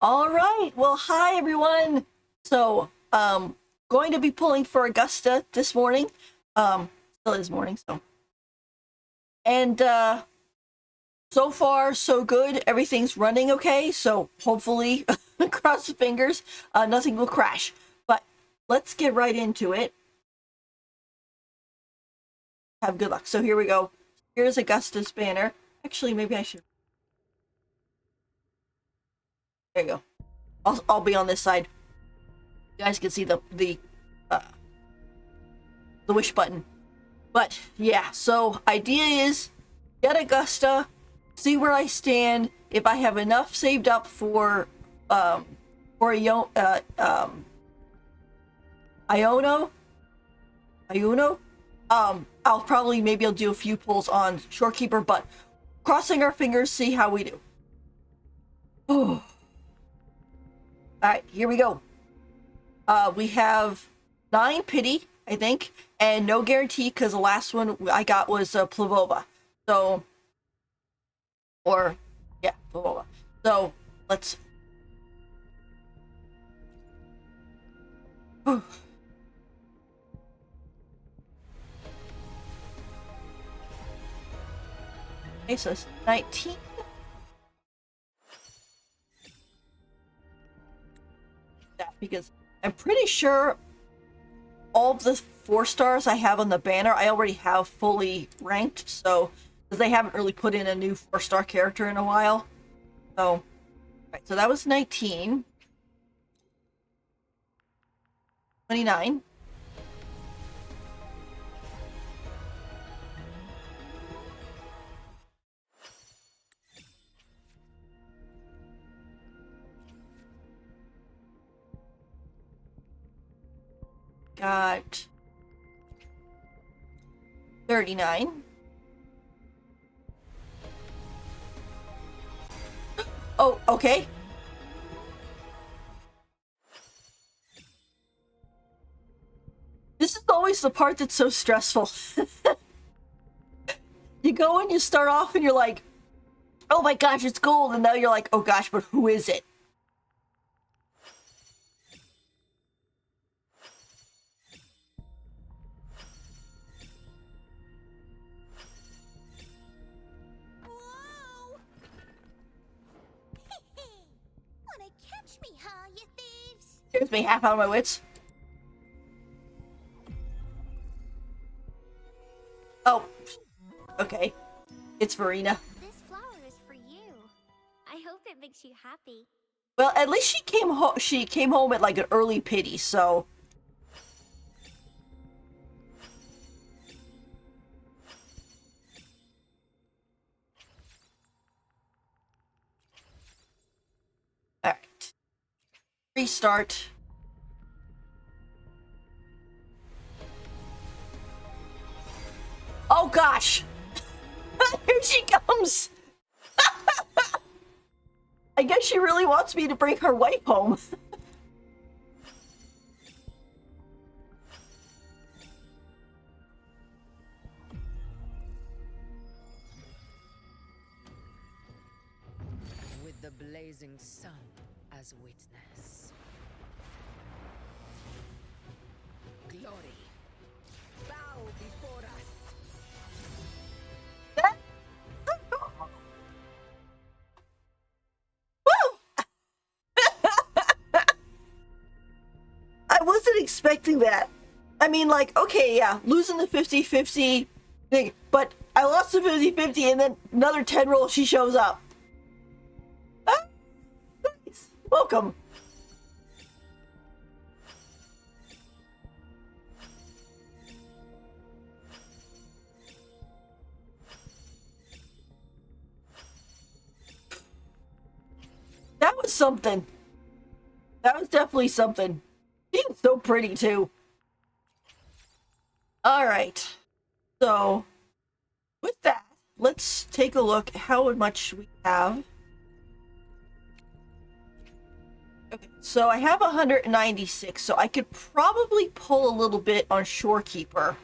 All right. Well, hi everyone. So, going to be pulling for Augusta this morning. Still is morning, and so far so good. Everything's running okay. So hopefully, cross the fingers, nothing will crash. But let's get right into it. Have good luck. So here we go. Here's Augusta's banner. Actually, maybe I should. There you go. I'll be on this side. You guys can see uh, the wish button. But yeah, so idea is get Augusta, see where I stand. If I have enough saved up for Iono, Iuno, I'll probably maybe I'll do a few pulls on Shorekeeper, but crossing our fingers, see how we do. All right, here we go. We have 9 pity, I think, and no guarantee because the last one I got was Plavova. So, or yeah, Plavova. So let's. Okay, so it's 19. That because I'm pretty sure all of the 4 stars I have on the banner I already have fully ranked, so because they haven't really put in a new 4-star character in a while. So, right, so that was 19. 29. Got 39. Oh, okay. This is always the part that's so stressful. You go and you start off and you're like, oh my gosh, it's gold. And now you're like, oh gosh, but who is it? Whoa! Wanna catch me, huh, you thieves? Scares me half out of my wits. Oh, okay. It's Verena. This flower is for you. I hope it makes you happy. Well, at least she came home. She came home at like an early pity, so. All right. Restart. Oh gosh! Here she comes! I guess she really wants me to bring her wife home. With the blazing sun as witness. Glory, bow before us. Woo! I wasn't expecting that. I mean, like, okay, yeah, losing the 50-50 thing, but I lost the 50-50 and then another 10 roll, she shows up. Ah, nice. Welcome. That was something. That was definitely something. She's so pretty, too. All right. So, with that, let's take a look at how much we have. Okay, so I have 196, so I could probably pull a little bit on Shorekeeper.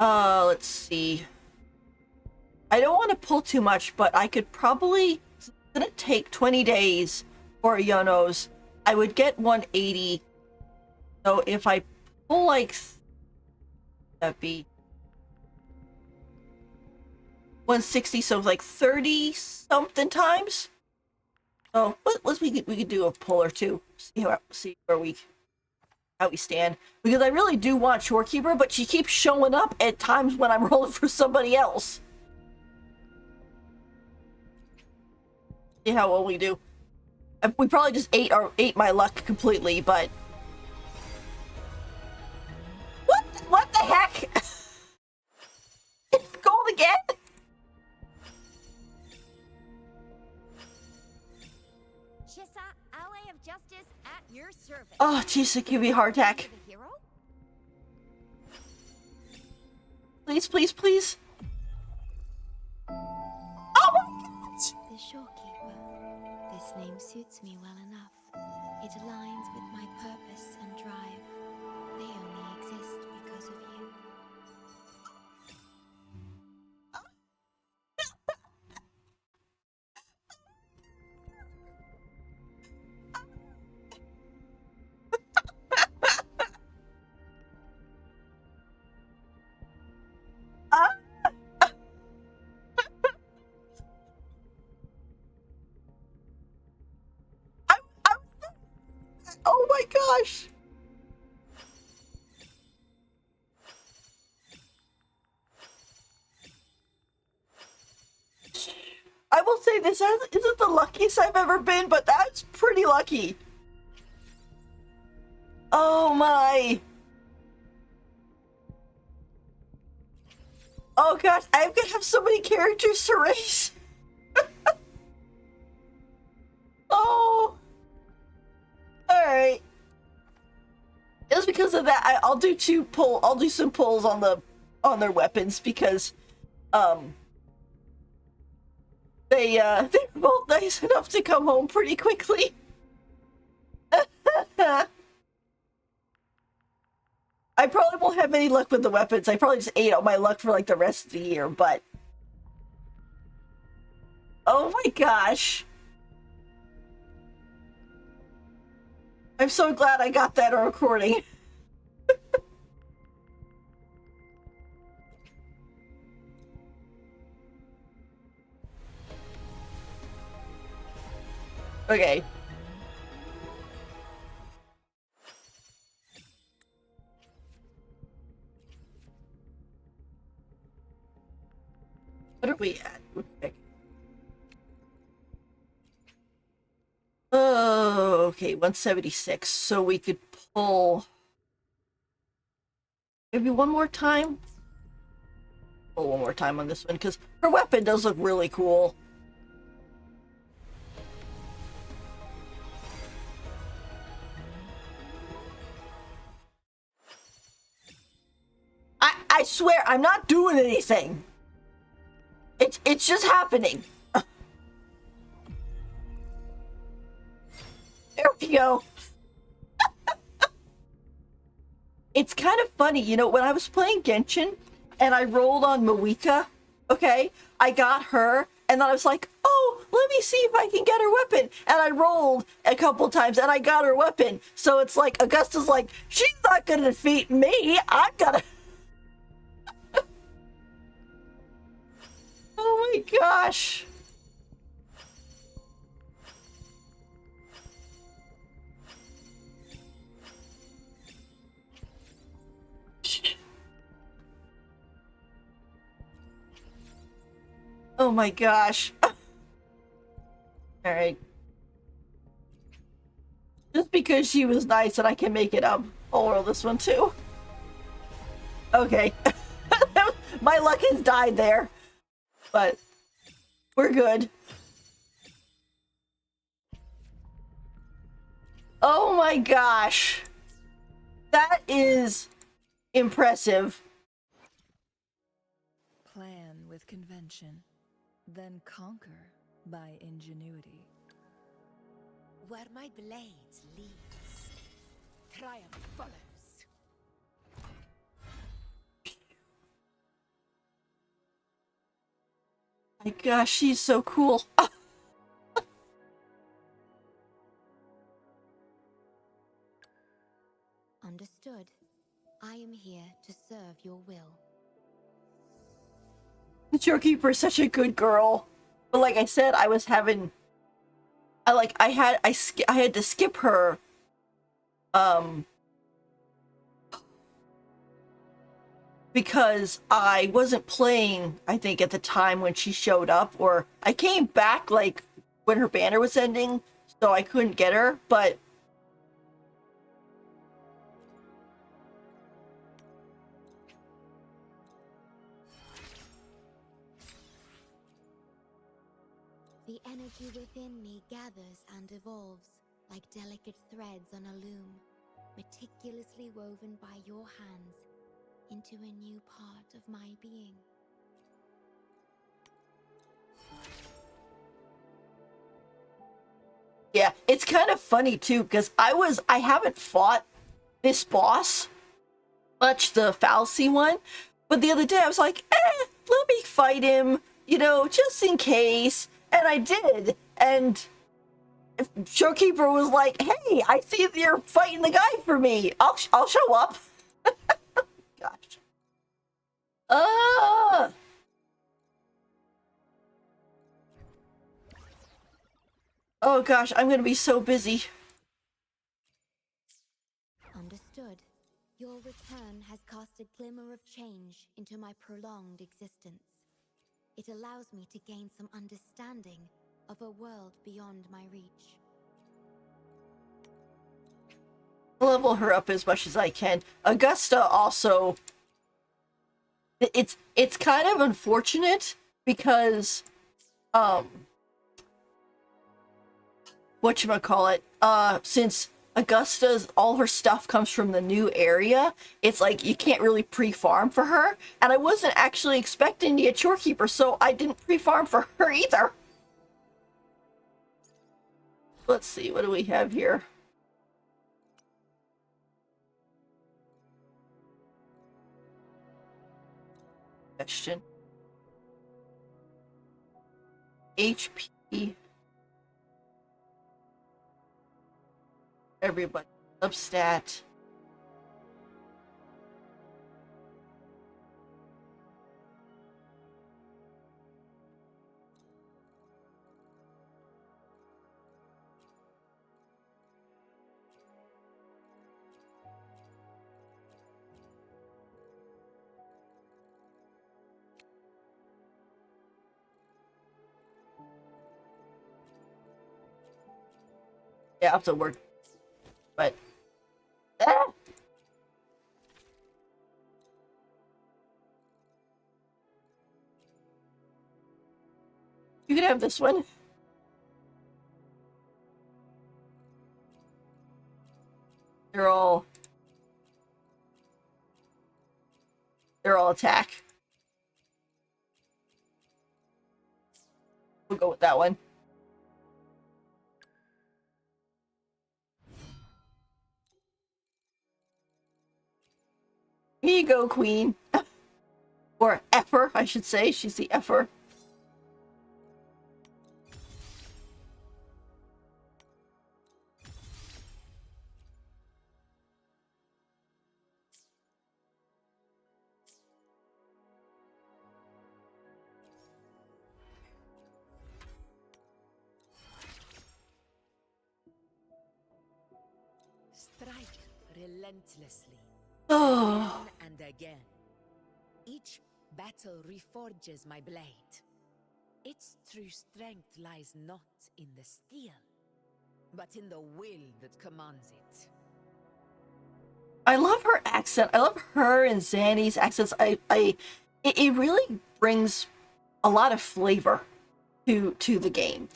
Let's see. I don't want to pull too much, but I could probably gonna take 20 days for Ionos. I would get 180. So if I pull like that'd be 160, so like 30 something times. So we could do a pull or two. See where how we stand. Because I really do want Shorekeeper, but she keeps showing up at times when I'm rolling for somebody else. See how well we do. We probably just ate my luck completely, but what the heck? It's gold again? Shissa, ally of justice at your service. Oh, jeez, it give me a heart attack. The hero? Please, please, please. Oh my god! The Shorekeeper. This name suits me well enough. It aligns with my purpose and drive. They only exist because of you. Oh my gosh! I will say this isn't the luckiest I've ever been, but that's pretty lucky. Oh my! Oh gosh, I'm gonna have so many characters to race. Oh. Alright. Just because of that, I'll do some pulls on their weapons because they're both nice enough to come home pretty quickly. I probably won't have any luck with the weapons. I probably just ate all my luck for like the rest of the year, but oh my gosh. I'm so glad I got that recording. Okay. What are we at? Okay. Oh, okay, 176. So we could pull maybe one more time. Pull one more time on this one because her weapon does look really cool. I swear I'm not doing anything. It's just happening. There we go. It's kind of funny, you know, when I was playing Genshin and I rolled on Mawika, okay, I got her, and then I was like, oh, let me see if I can get her weapon. And I rolled a couple times and I got her weapon. So it's like, Augusta's like, she's not gonna defeat me. I'm gonna. Oh my gosh. Oh my gosh. Alright. Just because she was nice and I can make it up, I'll roll this one too. Okay. My luck has died there. But we're good. Oh my gosh. That is impressive. Plan with convention, then conquer by ingenuity. Where my blades leads, triumph follows. My gosh, she's so cool. I am here to serve your will. The Shorekeeper is such a good girl. But like I said, I was having... I had to skip her. Because I wasn't playing, I think, at the time when she showed up. Or I came back, like, when her banner was ending. So I couldn't get her, but... The energy within me gathers and evolves like delicate threads on a loom, meticulously woven by your hands into a new part of my being. Yeah, it's kind of funny too, because I haven't fought this boss much, the fallacy one, but the other day I was like, let me fight him, you know, just in case, and I did, and Showkeeper was like, hey, I see that you're fighting the guy for me, I'll show up. Gosh. Oh gosh, I'm gonna be so busy. Understood. Your return has cast a glimmer of change into my prolonged existence. It allows me to gain some understanding of a world beyond my reach. Level her up as much as I can. Augusta also... It's kind of unfortunate because whatchamacallit, since Augusta's all her stuff comes from the new area, it's like you can't really pre-farm for her, and I wasn't actually expecting to get Shorekeeper, so I didn't pre-farm for her either. Let's see, what do we have here? Question. HP. Everybody. Substat. Yeah, I have to work. But you can have this one. They're all attack. We'll go with that one. Here you go, Queen. Or Effer, I should say. She's the Effer. Strike relentlessly. Oh. Again and again. Each battle reforges my blade. Its true strength lies not in the steel, but in the will that commands it. I love her accent. I love her and Zanny's accents. It really brings a lot of flavor to the game.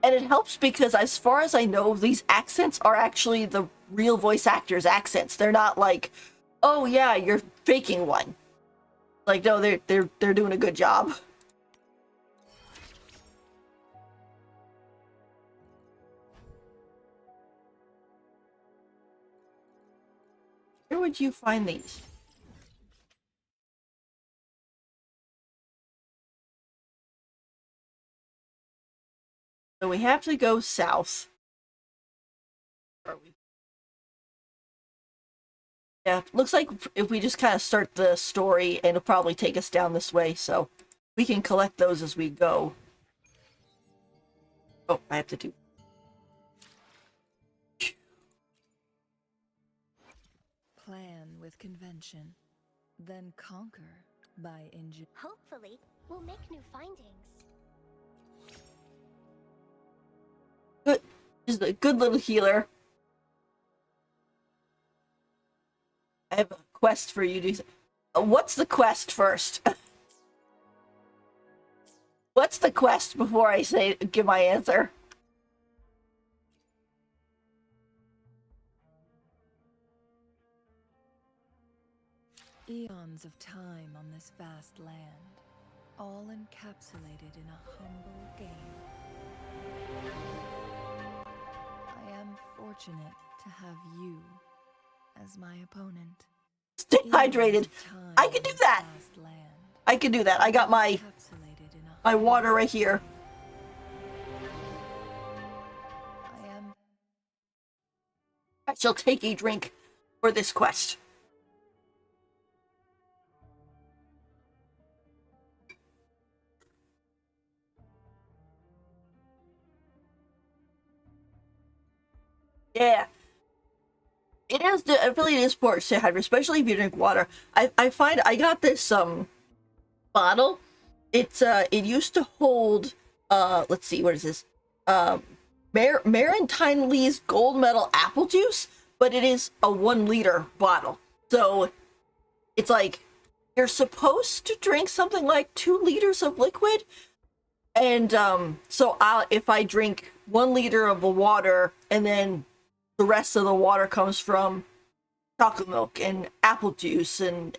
And it helps because, as far as I know, these accents are actually the real voice actors' accents. They're not like, oh yeah, you're faking one. Like, no, they're doing a good job. Where would you find these? So we have to go south. Where are we? Yeah, looks like if we just kind of start the story, and it'll probably take us down this way, so we can collect those as we go. Oh, I have to do. Plan with convention, then conquer by injury. Hopefully, we'll make new findings. Good, just a good little healer. I have a quest for you to. What's the quest first? What's the quest before I give my answer? Eons of time on this vast land, all encapsulated in a humble game. I am fortunate to have you as my opponent. Stay Eons hydrated. of time I can do on this that. vast land, I can do that. I got my encapsulated in a my humble water right here. I am I shall take a drink for this quest. Yeah. It is, it really is important to stay hydrated, especially if you drink water. I find I got this bottle. It's it used to hold let's see, what is this? Maritime Lee's gold medal apple juice, but it is a 1 liter bottle. So it's like you're supposed to drink something like 2 liters of liquid. And so if I drink 1 liter of the water, and then the rest of the water comes from chocolate milk and apple juice and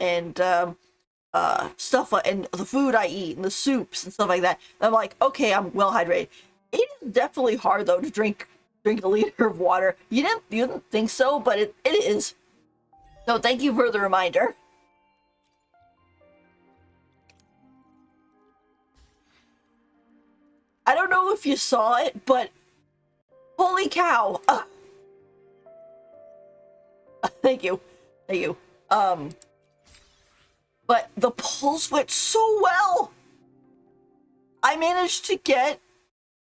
stuff and the food I eat and the soups and stuff like that. I'm like, okay, I'm well hydrated. It is definitely hard though to drink a liter of water. You didn't think so, but it is. So thank you for the reminder. I don't know if you saw it, but holy cow. Thank you. But the pulls went so well. I managed to get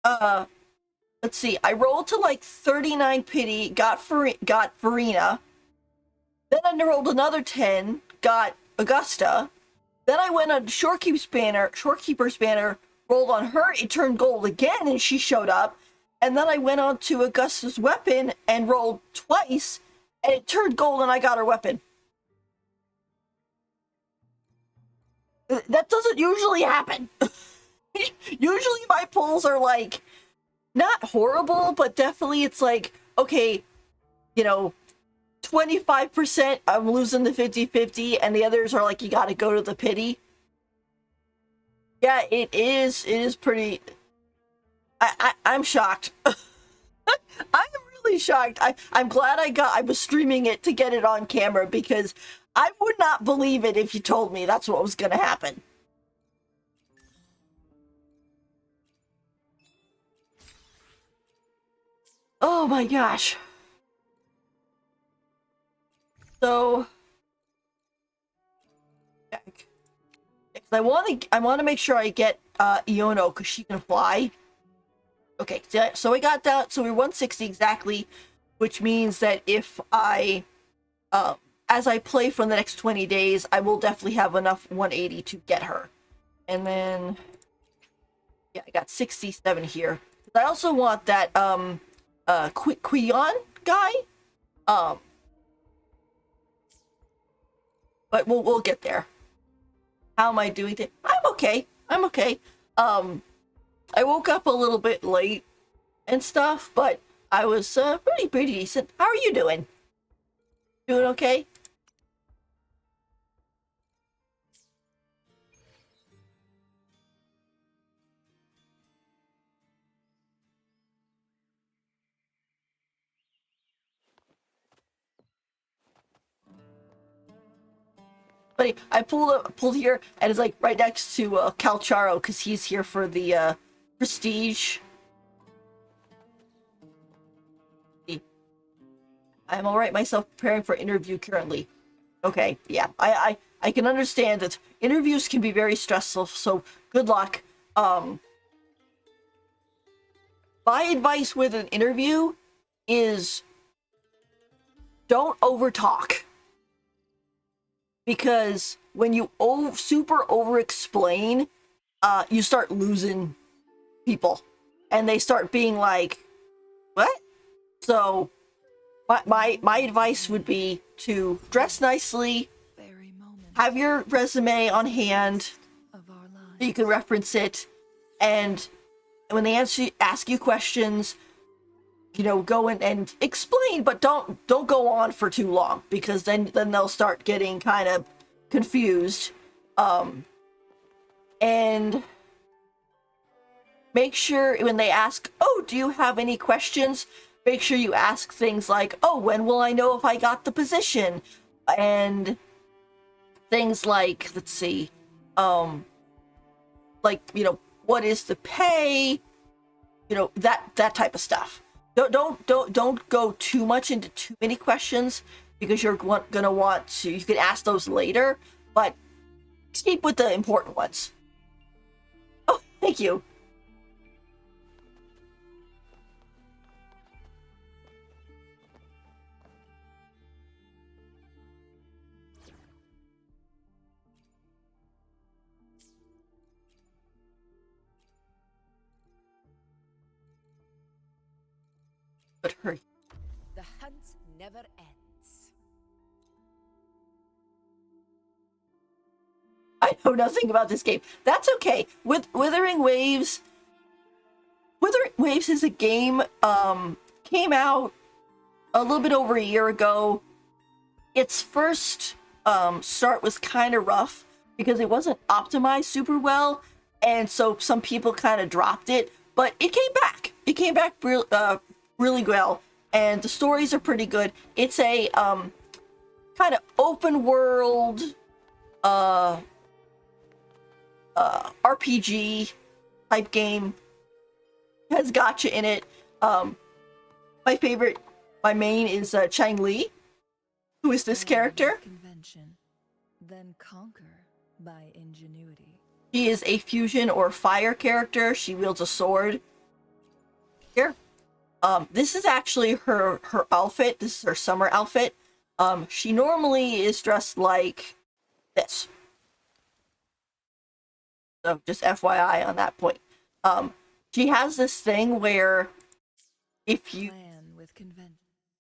let's see, I rolled to like 39 pity, got Farina. Then I rolled another 10, got Augusta. Then I went on Shorekeeper's banner, rolled on her, it turned gold again and she showed up. And then I went on to Augusta's weapon and rolled twice and it turned gold and I got her weapon. That doesn't usually happen. Usually my pulls are like, not horrible, but definitely it's like, okay, 25% I'm losing the 50-50 and the others are like, you gotta go to the pity. Yeah, it is pretty. I'm shocked. I'm really shocked. I'm glad I was streaming it to get it on camera, because I would not believe it if you told me that's what was gonna happen. Oh my gosh. So I want to make sure I get Iono, because she can fly. Okay, so we got that. So we're 160 exactly, which means that if I as I play for the next 20 days, I will definitely have enough 180 to get her. And then yeah, I got 67 here. I also want that Quion guy. But we'll get there. How am I doing? I'm okay. I woke up a little bit late and stuff, but I was pretty decent. How are you doing? Doing okay? But I pulled here, and it's like right next to Calcharo, because he's here for the prestige. I'm alright myself, preparing for interview currently. Okay, yeah, I can understand that interviews can be very stressful, so good luck. My advice with an interview is don't overtalk. Because when you super over explain, you start losing people. And they start being like, what? So my advice would be to dress nicely, Very moment have your resume on hand of our lives. so you can reference it, and when they ask you questions, go in and explain, but don't go on for too long, because then they'll start getting kind of confused. And make sure when they ask, oh, do you have any questions? Make sure you ask things like, oh, when will I know if I got the position? And things like, let's see, like, what is the pay? That type of stuff. Don't go too much into too many questions, because you're gonna want to. You can ask those later, but keep with the important ones. Oh, thank you. But hurry. The hunt never ends. I know nothing about this game. That's okay. With Wuthering Waves is a game came out a little bit over a year ago. Its first start was kind of rough because it wasn't optimized super well, and so some people kind of dropped it, but it came back. It came back really well, and the stories are pretty good. It's a kind of open world RPG type game. Has gotcha in it. My main is Chang Li, who is this character. Convention, then conquer by ingenuity. She is a fusion or fire character. She wields a sword. Here. This is actually her outfit. This is her summer outfit. She normally is dressed like this. So just FYI on that point. She has this thing where if you Plan with convention.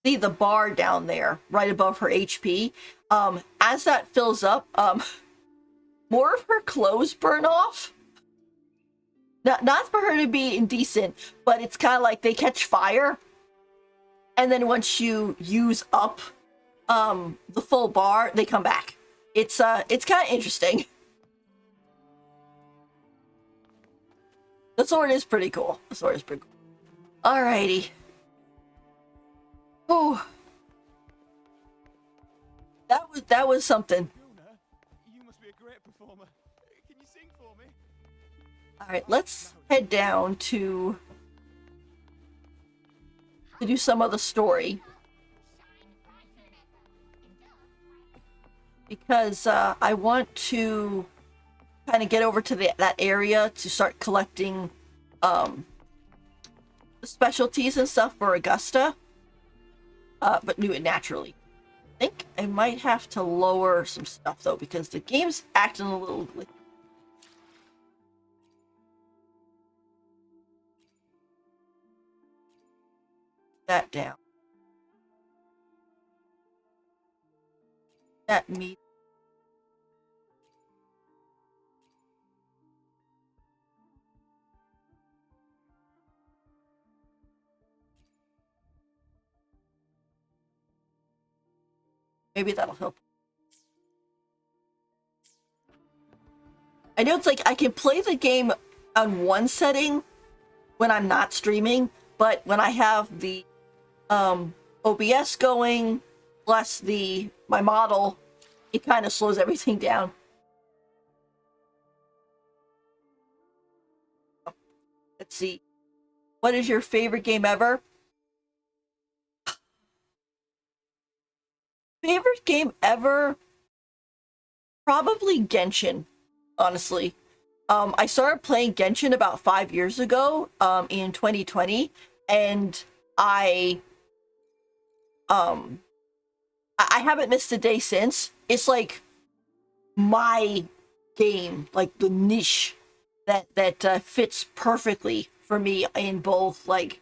see the bar down there right above her HP, as that fills up, more of her clothes burn off. Not for her to be indecent, but it's kind of like they catch fire, and then once you use up the full bar, they come back. It's kind of interesting. The sword is pretty cool. Alrighty. Oh, that was something. Fiona, you must be a great performer. Can you sing for me? All right, let's head down to do some of the story, because I want to kind of get over to that area to start collecting the specialties and stuff for Augusta, but do it naturally. I think I might have to lower some stuff though, because the game's acting a little like that down. That meat. Maybe that'll help. I know it's like I can play the game on one setting when I'm not streaming, but when I have the OBS going plus my model, it kind of slows everything down. Let's see. What is your favorite game ever? Favorite game ever Probably Genshin, honestly. I started playing Genshin about 5 years ago, in 2020, and I um I haven't missed a day since. It's like my game, like the niche that fits perfectly for me in both like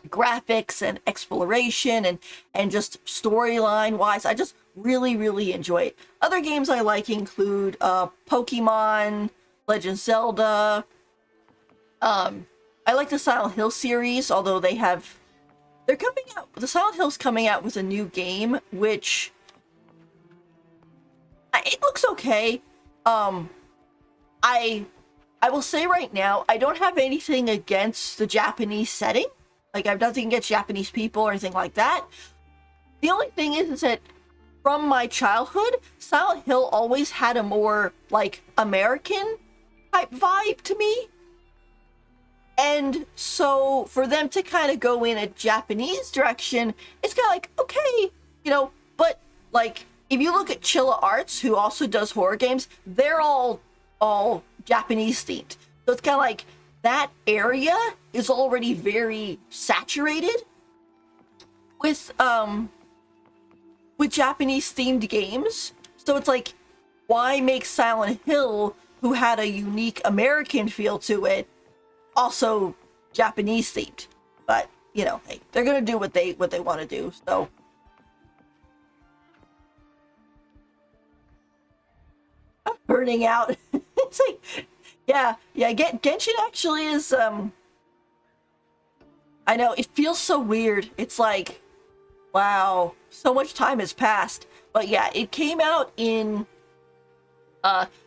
graphics and exploration and just storyline wise. I just really enjoy it. Other games I like include Pokemon, Legend Zelda. I like the Silent Hill series, although they're coming out, the Silent Hill's coming out with a new game, which it looks okay. I I will say right now, I don't have anything against the Japanese setting. Like, I have nothing against Japanese people or anything like that. The only thing is that from my childhood, Silent Hill always had a more, like, American type vibe to me. And so for them to kind of go in a Japanese direction, it's kind of like, okay, but, like, if you look at Chilla Arts, who also does horror games, they're all Japanese themed. So it's kind of like that area is already very saturated with Japanese themed games. So it's like, why make Silent Hill, who had a unique American feel to it, also Japanese themed? But hey, they're gonna do what they want to do. So I'm burning out. It's like, yeah. Genshin actually is. I know it feels so weird. It's like, wow, so much time has passed. But yeah, it came out in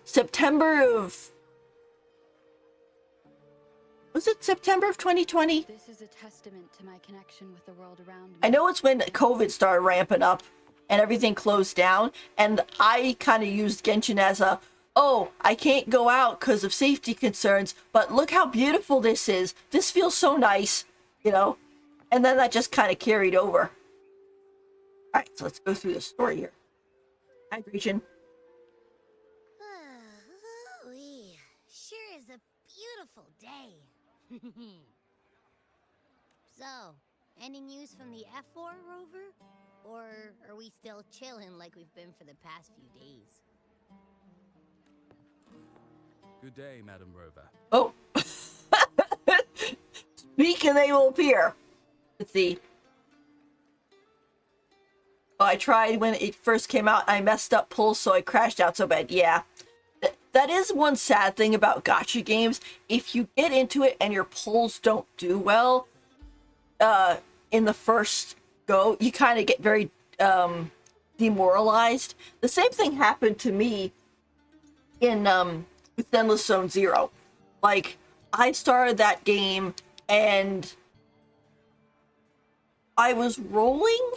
September of. Was it September of 2020? This is a testament to my connection with the world around me. I know it's when COVID started ramping up and everything closed down, and I kind of used Genshin as I can't go out because of safety concerns, but look how beautiful this is. This feels so nice, And then that just kind of carried over. All right, so let's go through the story here. Hi, Gretchen. Ooh-wee. Sure is a beautiful day. So, any news from the F4 rover? Or are we still chilling like we've been for the past few days? Good day, Madam Rover. Oh. Speak and they will appear. Let's see. Oh, I tried when it first came out. I messed up pulls, so I crashed out so bad. Yeah. That is one sad thing about gacha games. If you get into it and your pulls don't do well, in the first go, you kind of get very demoralized. The same thing happened to me in with Endless Zone Zero. Like, I started that game and I was rolling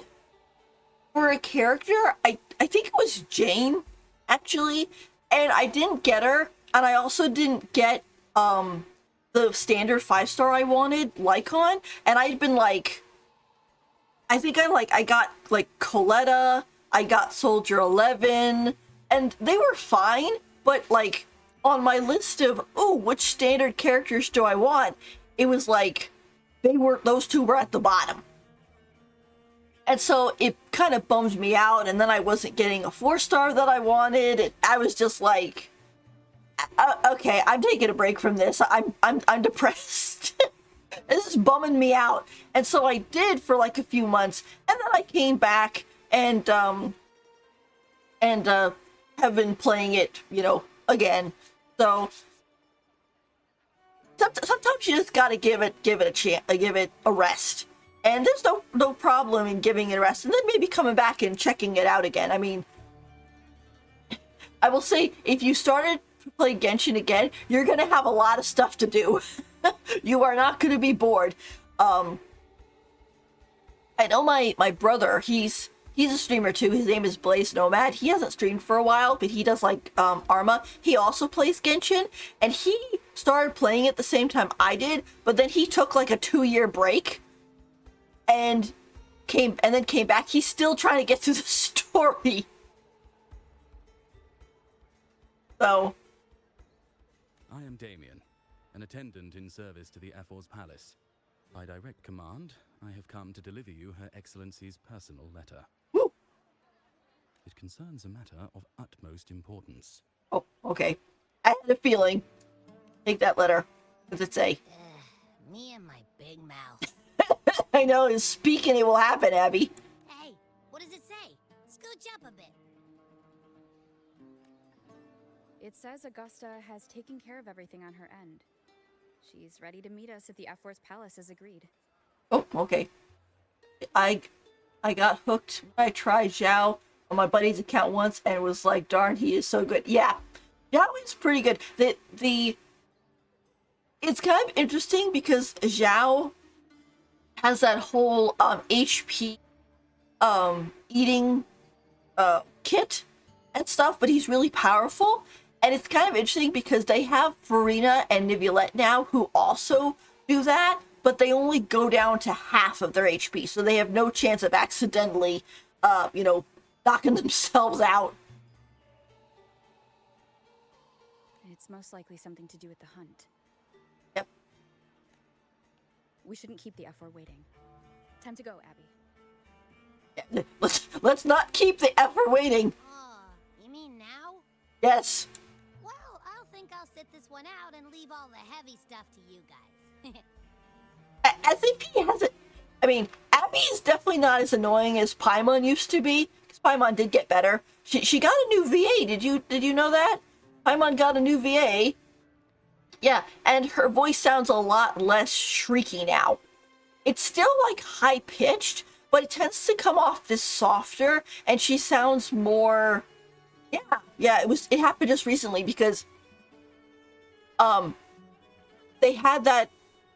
for a character. I think it was Jane, actually, and I didn't get her, and I also didn't get the standard 5-star I wanted, Lycon, and I'd been like, I think I got like Coletta, I got Soldier 11, and they were fine, but like on my list of which standard characters do I want, it was like those two were at the bottom. And so it kind of bummed me out, and then I wasn't getting a 4-star that I wanted, and I was just like, okay, I'm taking a break from this. I'm depressed. This is bumming me out. And so I did for like a few months, and then I came back and have been playing it, again. So sometimes you just gotta give it a chance, give it a rest. And there's no problem in giving it a rest, and then maybe coming back and checking it out again. I mean, I will say, if you started to play Genshin again, you're gonna have a lot of stuff to do. You are not gonna be bored. I know my brother, he's a streamer too. His name is Blaze Nomad. He hasn't streamed for a while, but he does like Arma. He also plays Genshin, and he started playing it the same time I did, but then he took like a 2-year break and came back. He's still trying to get through the story. So, I am Damien, an attendant in service to the Ephor's palace. By direct command, I have come to deliver you Her Excellency's personal letter. whew. It concerns a matter of utmost importance. Oh, okay. I had a feeling. Take that letter. What does it say? Me and my big mouth. I know, is speaking it will happen, Abby. Hey, what does it say? Scooch up a bit. It says Augusta has taken care of everything on her end. She's ready to meet us at the F-Force Palace as agreed. Oh, okay. I got hooked when I tried Zhao on my buddy's account once and was like, darn, he is so good. Yeah, Zhao is pretty good. It's kind of interesting because Zhao has that whole HP eating kit and stuff, but he's really powerful. And it's kind of interesting because they have Farina and Nivolette now who also do that, but they only go down to half of their HP, so they have no chance of accidentally, knocking themselves out. It's most likely something to do with the hunt. Yep. We shouldn't keep the F4 waiting. Time to go, Abby. Yeah, let's not keep the effort waiting. Oh, you mean now? Yes. Well, I'll think I'll sit this one out and leave all the heavy stuff to you guys. SAP has it. I mean, Abby is definitely not as annoying as Paimon used to be, because Paimon did get better. She got a new VA. Did you know that? Paimon got a new VA. Yeah, and her voice sounds a lot less shrieky now. It's still like high pitched, but it tends to come off this softer, and she sounds more. Yeah. It happened just recently because they had that.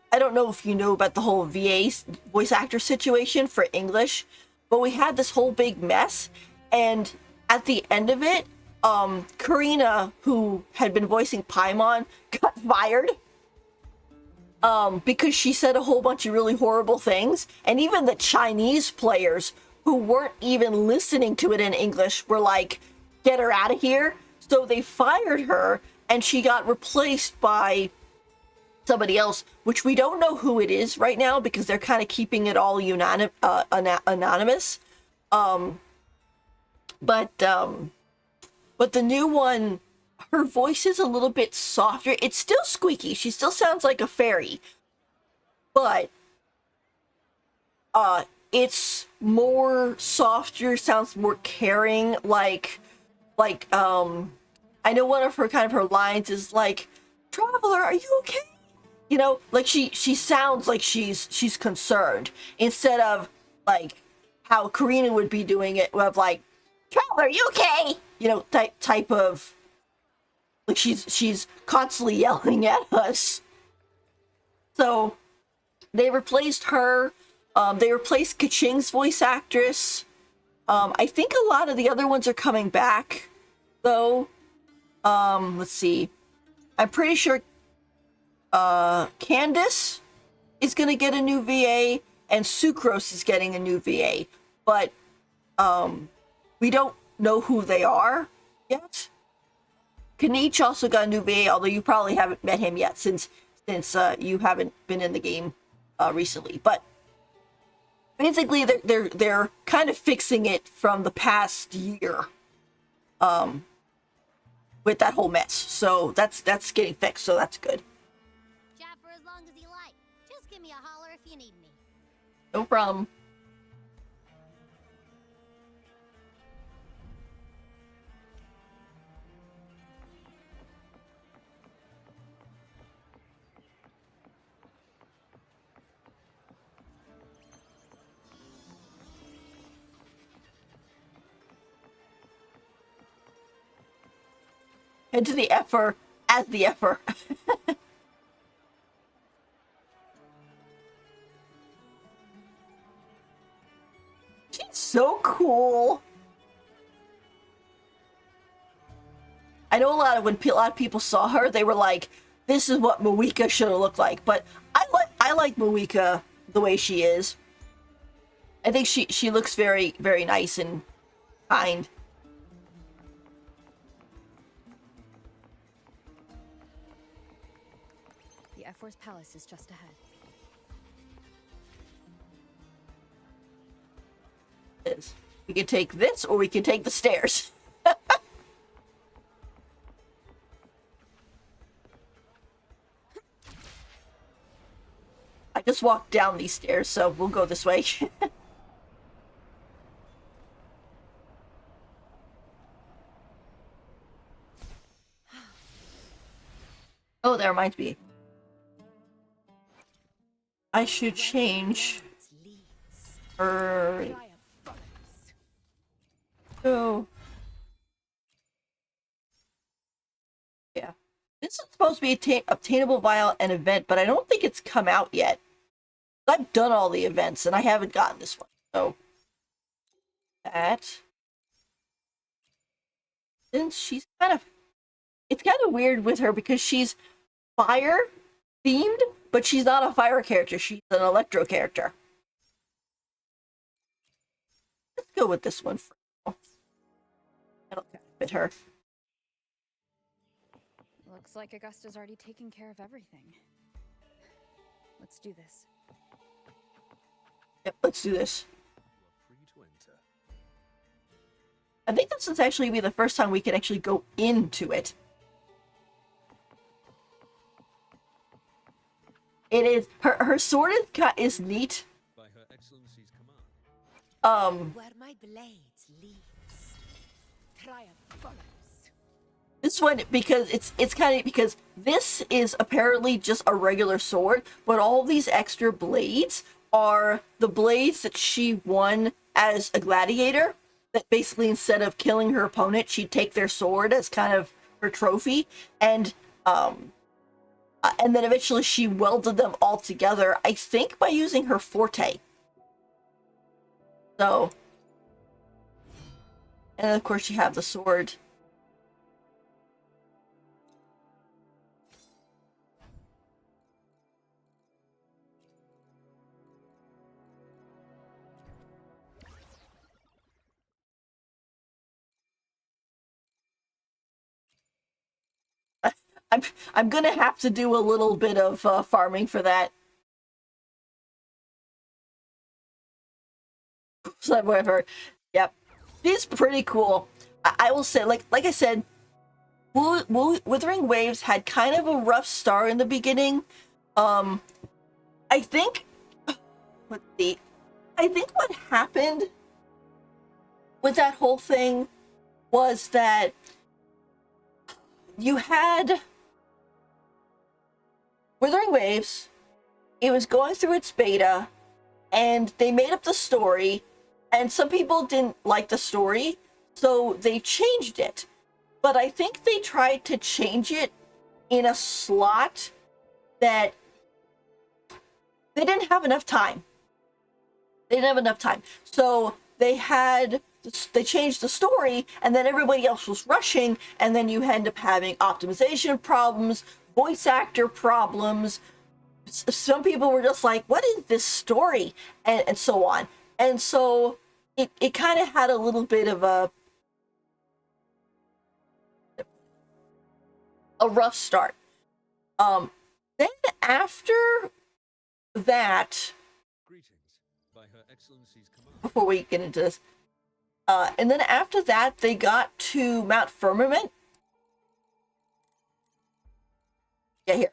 I don't know if you know about the whole VA voice actor situation for English, but we had this whole big mess, and at the end of it, Karina, who had been voicing Paimon, got fired because she said a whole bunch of really horrible things, and even the Chinese players who weren't even listening to it in English were like, get her out of here. So they fired her, and she got replaced by somebody else, which we don't know who it is right now because they're kind of keeping it all anonymous. But the new one, her voice is a little bit softer. It's still squeaky. She still sounds like a fairy, but it's more softer. Sounds more caring. Like I know one of her lines is like, "Traveler, are you okay?" You know, like she sounds like she's concerned instead of like how Karina would be doing it with like, "Traveler, are you okay?" You know, type of like she's constantly yelling at us. So they replaced her. They replaced Kaching's voice actress. I think a lot of the other ones are coming back, though. Let's see. I'm pretty sure Candace is gonna get a new VA, and Sucrose is getting a new VA, but we don't know who they are yet. Kanich also got a new VA, although you probably haven't met him yet since you haven't been in the game recently. But basically, they're kind of fixing it from the past year with that whole mess. So that's getting fixed. So that's good. Chat for as long as you like. Just give me a holler if you need me. No problem. Into the effer as the effer. She's so cool. I know when a lot of people saw her, they were like, "This is what Moeka should have looked like." But I like Moeka the way she is. I think she looks very, very nice and kind. F-Force Palace is just ahead. Is. We can take this, or we can take the stairs. I just walked down these stairs, so we'll go this way. Oh, that reminds me. I should change her. So, yeah. This is supposed to be obtainable via an event, but I don't think it's come out yet. I've done all the events, and I haven't gotten this one. So, that. Since she's it's kind of weird with her because she's fire themed, but she's not a fire character. She's an electro character. Let's go with this one for now. That'll kind of fit her. Looks like Augusta's already taken care of everything. Let's do this. Yep, let's do this. I think this is actually be the first time we can actually go into it. It is her sword is neat. By Her Excellency's command. Where my blades leads, triumph follows. This one, because it's kind of because this is apparently just a regular sword, but all these extra blades are the blades that she won as a gladiator. That basically instead of killing her opponent, she'd take their sword as kind of her trophy, and then eventually she welded them all together, I think by using her forte. So, and of course you have the sword. I'm gonna have to do a little bit of farming for that. So whatever. Yep, it's pretty cool. I will say, like I said, Withering Waves had kind of a rough start in the beginning. I think. Let's see. I think what happened with that whole thing was that you had Withering Waves, it was going through its beta, and they made up the story, and some people didn't like the story, so they changed it. But I think they tried to change it in a slot that they didn't have enough time. They didn't have enough time. So they changed the story, and then everybody else was rushing, and then you end up having optimization problems, voice actor problems. Some people were just like, what is this story? And so on. And so it kind of had a little bit of a rough start. Then after that, Greetings. By Her Excellency's command. before we get into this, and then after that, they got to Mount Firmament. Yeah, here.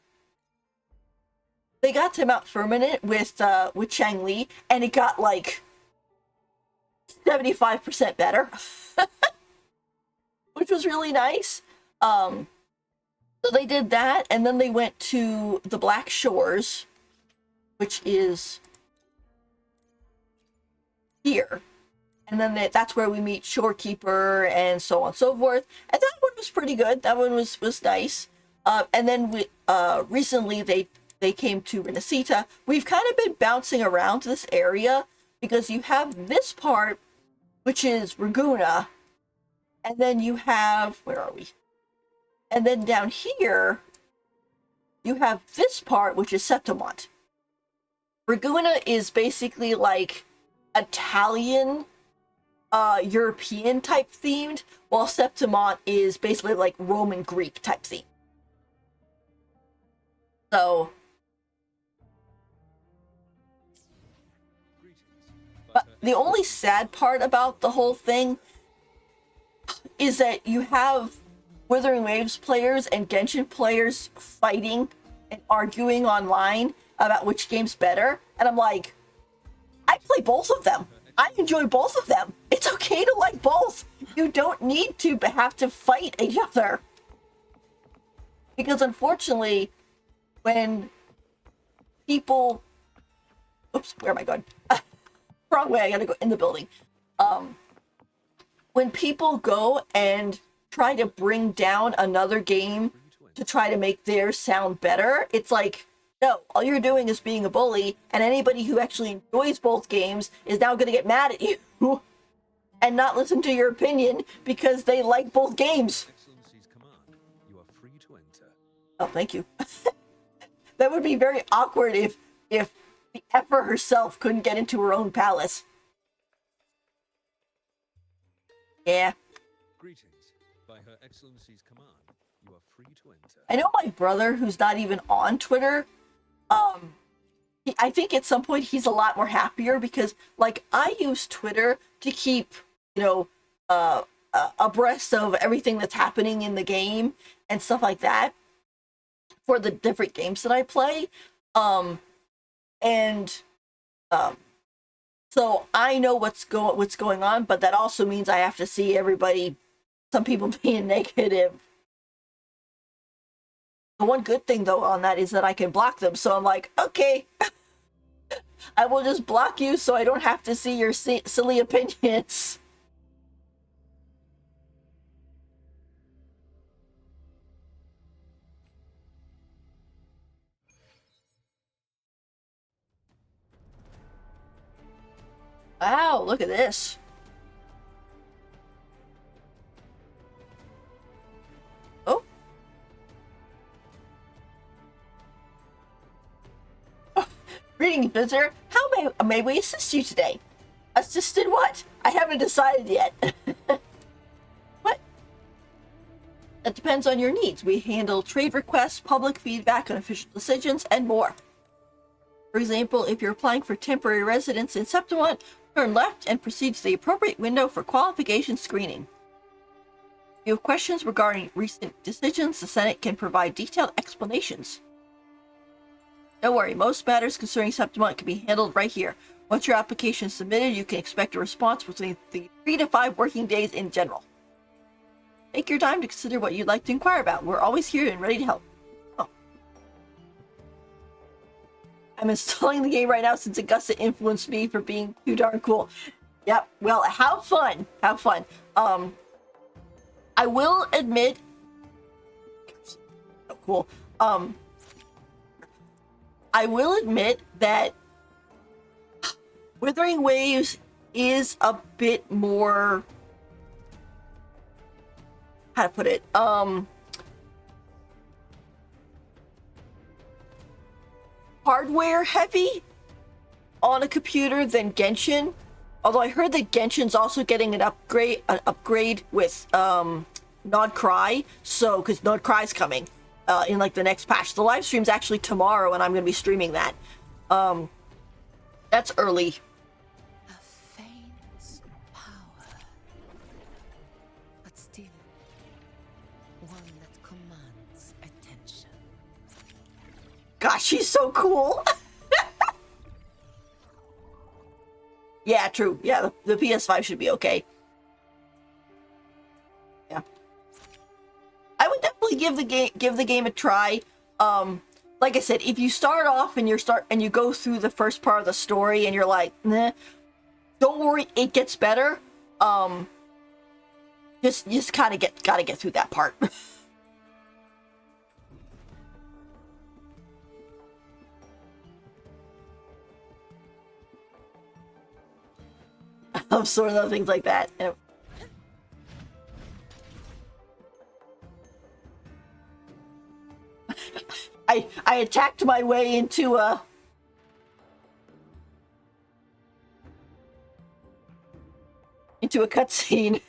They got to Mount Firmament with Chang Li, and it got like 75% better, which was really nice. So they did that, and then they went to the Black Shores, which is here. And then that's where we meet Shorekeeper and so on and so forth. And that one was pretty good. That one was nice. And then recently they came to Renacita. We've kind of been bouncing around this area because you have this part, which is Raguna, and then you have, where are we? And then down here, you have this part, which is Septimont. Raguna is basically like Italian, European type themed, while Septimont is basically like Roman Greek type theme. So the only sad part about the whole thing is that you have Wuthering Waves players and Genshin players fighting and arguing online about which game's better. And I'm like, I play both of them. I enjoy both of them. It's okay to like both. You don't need to have to fight each other. Because unfortunately, when people... Oops, where am I going? Wrong way, I gotta go in the building. When people go and try to bring down another game to try to make theirs sound better, it's like, no, all you're doing is being a bully, and anybody who actually enjoys both games is now gonna get mad at you and not listen to your opinion because they like both games. Excellency's command. You are free to enter. Oh, thank you. That would be very awkward if the Emperor herself couldn't get into her own palace. Yeah. Greetings. By Her Excellency's command, you are free to enter. I know my brother, who's not even on Twitter, I think at some point he's a lot more happier because, like, I use Twitter to keep, abreast of everything that's happening in the game and stuff like that for the different games that I play. So I know what's going on, but that also means I have to see some people being negative. The one good thing, though, on that is that I can block them. So I'm like, okay, I will just block you so I don't have to see your silly opinions. Wow, look at this. Oh. Greetings, visitor. How may we assist you today? Assisted what? I haven't decided yet. What? That depends on your needs. We handle trade requests, public feedback on official decisions, and more. For example, if you're applying for temporary residence in Septima, turn left and proceed to the appropriate window for qualification screening. If you have questions regarding recent decisions, the Senate can provide detailed explanations. Don't worry, most matters concerning Septima can be handled right here. Once your application is submitted, you can expect a response within 3 to 5 working days in general. Take your time to consider what you'd like to inquire about. We're always here and ready to help. I'm installing the game right now since Augusta influenced me for being too darn cool. Yep, well, have fun. Have fun. I will admit... Oh, cool. I will admit that Wuthering Waves is a bit more... How to put it? Hardware heavy on a computer than Genshin. Although I heard that Genshin's also getting an upgrade with Nod Cry. So, because Nod Cry's coming in like the next patch. The live stream's actually tomorrow, and I'm going to be streaming that. That's early. A faint power, but still one that commands attention. Gosh, she's so cool. Yeah, true. Yeah, the PS5 should be okay. Yeah. I would definitely give the game a try. Like I said, if you start off and you go through the first part of the story and you're like, nah, don't worry, it gets better. Just kind of gotta get through that part. Of sort of things like that. I attacked my way into a cutscene.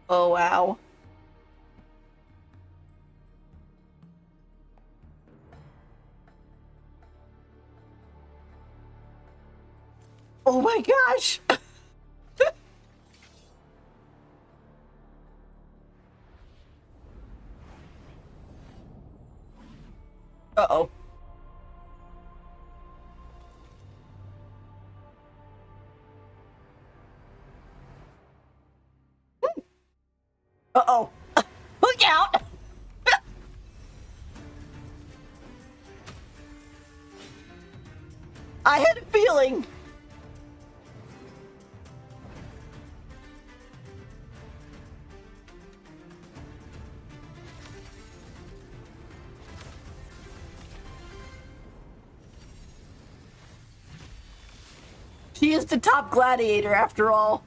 Oh wow. Oh my gosh! Uh-oh. Uh-oh. Look out! I had a feeling. She is the top gladiator, after all.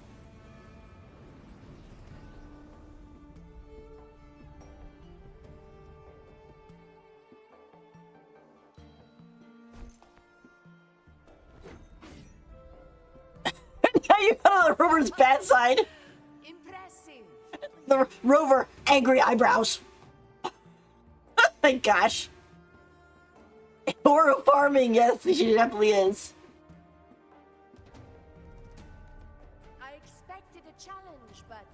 Now you go to the Rover's bad side. Impressive. The Rover, angry eyebrows. My gosh. Horror farming, yes, she definitely is. I expected a challenge, but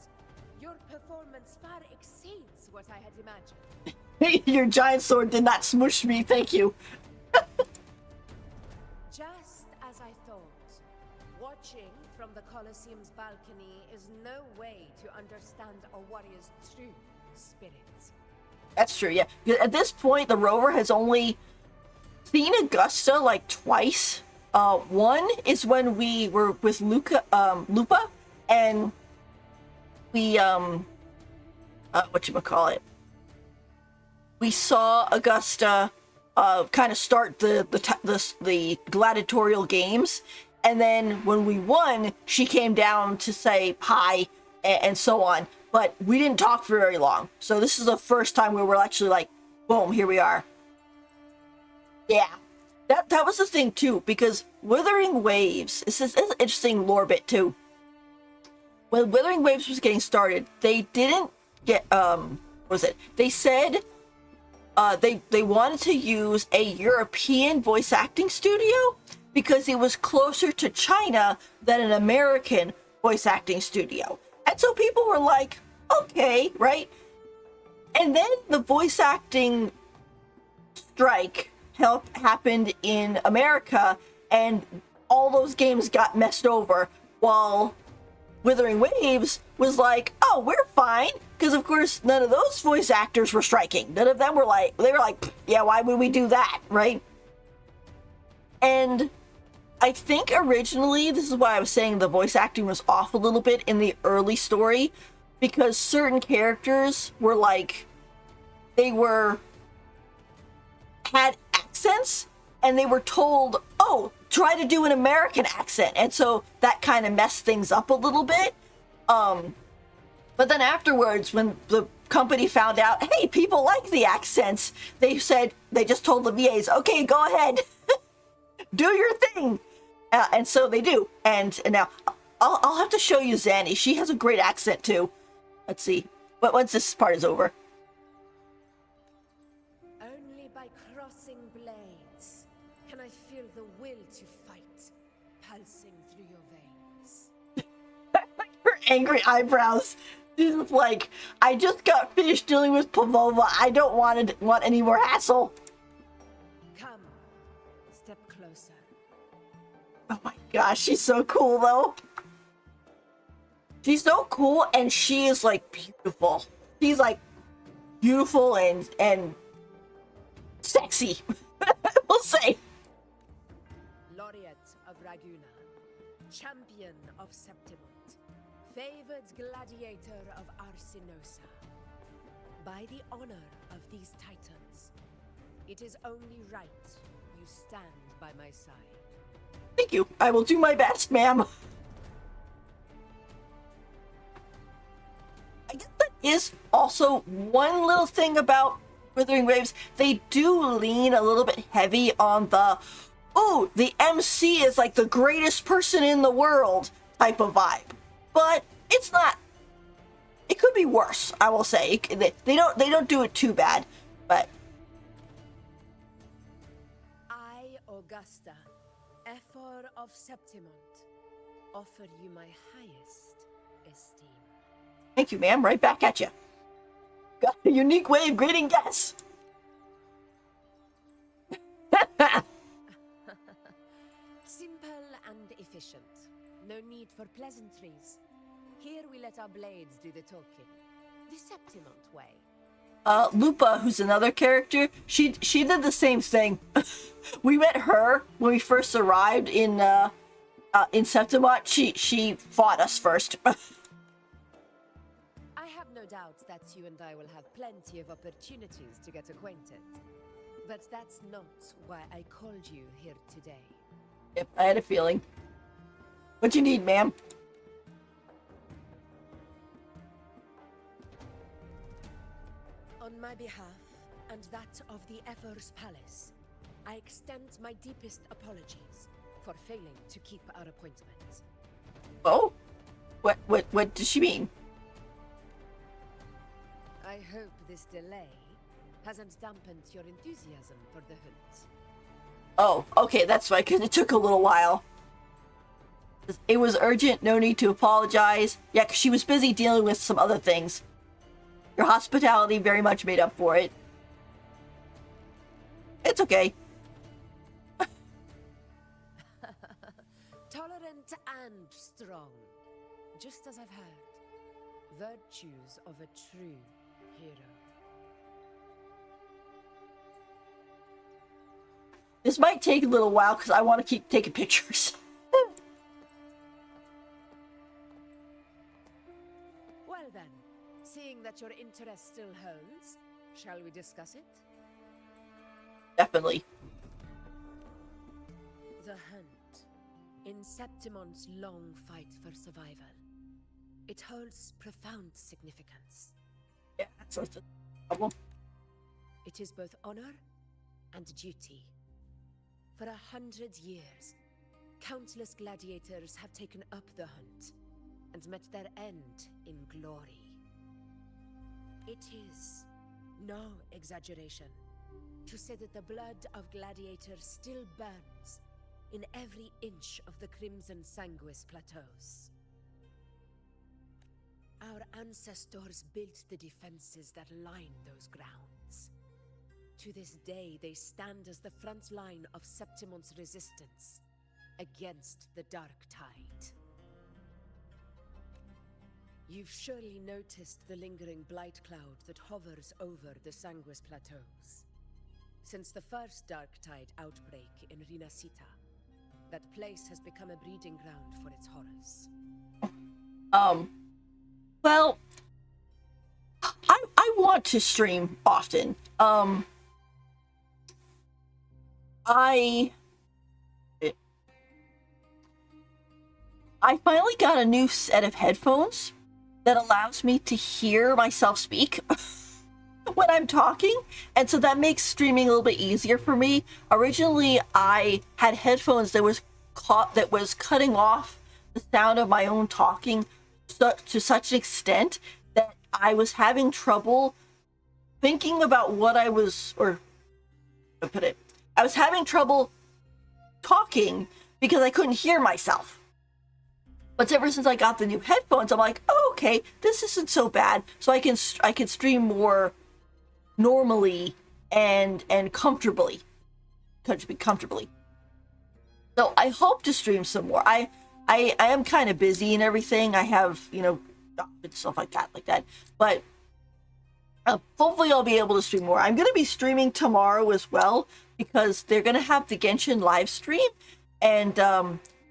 your performance far exceeds what I had imagined. Your giant sword did not smush me, thank you. Just as I thought. Watching from the Colosseum's balcony is no way to understand a warrior's true spirit. That's true, yeah. At this point, the Rover has only seen Augusta like twice. One is when we were with Lupa, and we whatchamacallit? We saw Augusta kind of start the gladiatorial games, and then when we won, she came down to say hi and so on. But we didn't talk for very long. So this is the first time where we're actually like, boom, here we are. Yeah. That was the thing too, because Withering Waves, this is an interesting lore bit too. When Withering Waves was getting started, they didn't get what was it? They said they wanted to use a European voice acting studio because it was closer to China than an American voice acting studio. And so people were like, okay, right? And then the voice acting strike happened in America, and all those games got messed over, while Withering Waves was like, oh, we're fine, because of course none of those voice actors were striking. None of them were like, yeah, why would we do that, right? And I think originally, this is why I was saying the voice acting was off a little bit in the early story, because certain characters were like, had accents, and they were told, oh, try to do an American accent, and so that kind of messed things up a little bit. But then afterwards, when the company found out, hey, people like the accents, they just told the VAs, okay, go ahead, do your thing. And so they do. And now I'll have to show you Zanny. She has a great accent too. Let's see. But once this part is over. Only by crossing blades can I feel the will to fight pulsing through your veins. Her angry eyebrows. She's like, I just got finished dealing with Pavova. I don't want any more hassle. Come, step closer. Oh my gosh, she's so cool though. She's so cool, and she is like beautiful. She's like beautiful and sexy. We'll say. Laureate of Raguna, champion of Septimont, favored gladiator of Arsinosa. By the honor of these titans, it is only right you stand by my side. Thank you. I will do my best, ma'am. I guess that is also one little thing about Withering Waves. They do lean a little bit heavy on the MC is like the greatest person in the world type of vibe. But it's not. It could be worse, I will say. They don't do it too bad, but I, Augusta, Ephor of Septimont, offer you my highest esteem. Thank you, ma'am. Right back at you. Got a unique way of greeting guests. Simple and efficient. No need for pleasantries. Here we let our blades do the talking. The Septimont way. Lupa, who's another character, she did the same thing. We met her when we first arrived in Septimont. She fought us first. I have no doubt that you and I will have plenty of opportunities to get acquainted. But that's not why I called you here today. Yep, I had a feeling. What you need, ma'am? On my behalf, and that of the Ever's Palace, I extend my deepest apologies for failing to keep our appointment. Oh? What does she mean? I hope this delay hasn't dampened your enthusiasm for the hunt. Oh, okay, that's right, because it took a little while. It was urgent, no need to apologize. Yeah, because she was busy dealing with some other things. Your hospitality very much made up for it. It's okay. Tolerant and strong, just as I've heard. Virtues of a true hero. This might take a little while because I want to keep taking pictures. Well then, seeing that your interest still holds, shall we discuss it? Definitely. The hunt. In Septimont's long fight for survival. It holds profound significance. Yeah, that's a problem. It is both honor and duty. For 100 years, countless gladiators have taken up the hunt and met their end in glory. It is no exaggeration to say that the blood of gladiators still burns in every inch of the Crimson Sanguis plateaus. Our ancestors built the defenses that line those grounds. To this day, they stand as the front line of Septimont's resistance against the Dark Tide. You've surely noticed the lingering blight cloud that hovers over the Sanguis plateaus. Since the first Dark Tide outbreak in Rinasita, that place has become a breeding ground for its horrors. Well, I want to stream often. I finally got a new set of headphones that allows me to hear myself speak when I'm talking, and so that makes streaming a little bit easier for me. Originally, I had headphones that was cutting off the sound of my own talking to such an extent that I was having trouble thinking about what I was, or to put it, I was having trouble talking because I couldn't hear myself. But ever since I got the new headphones, I'm like, oh, okay, this isn't so bad. So I can stream more normally and comfortably. So I hope to stream some more. I am kind of busy and everything. I have, stuff like that. But hopefully I'll be able to stream more. I'm going to be streaming tomorrow as well because they're going to have the Genshin live stream. And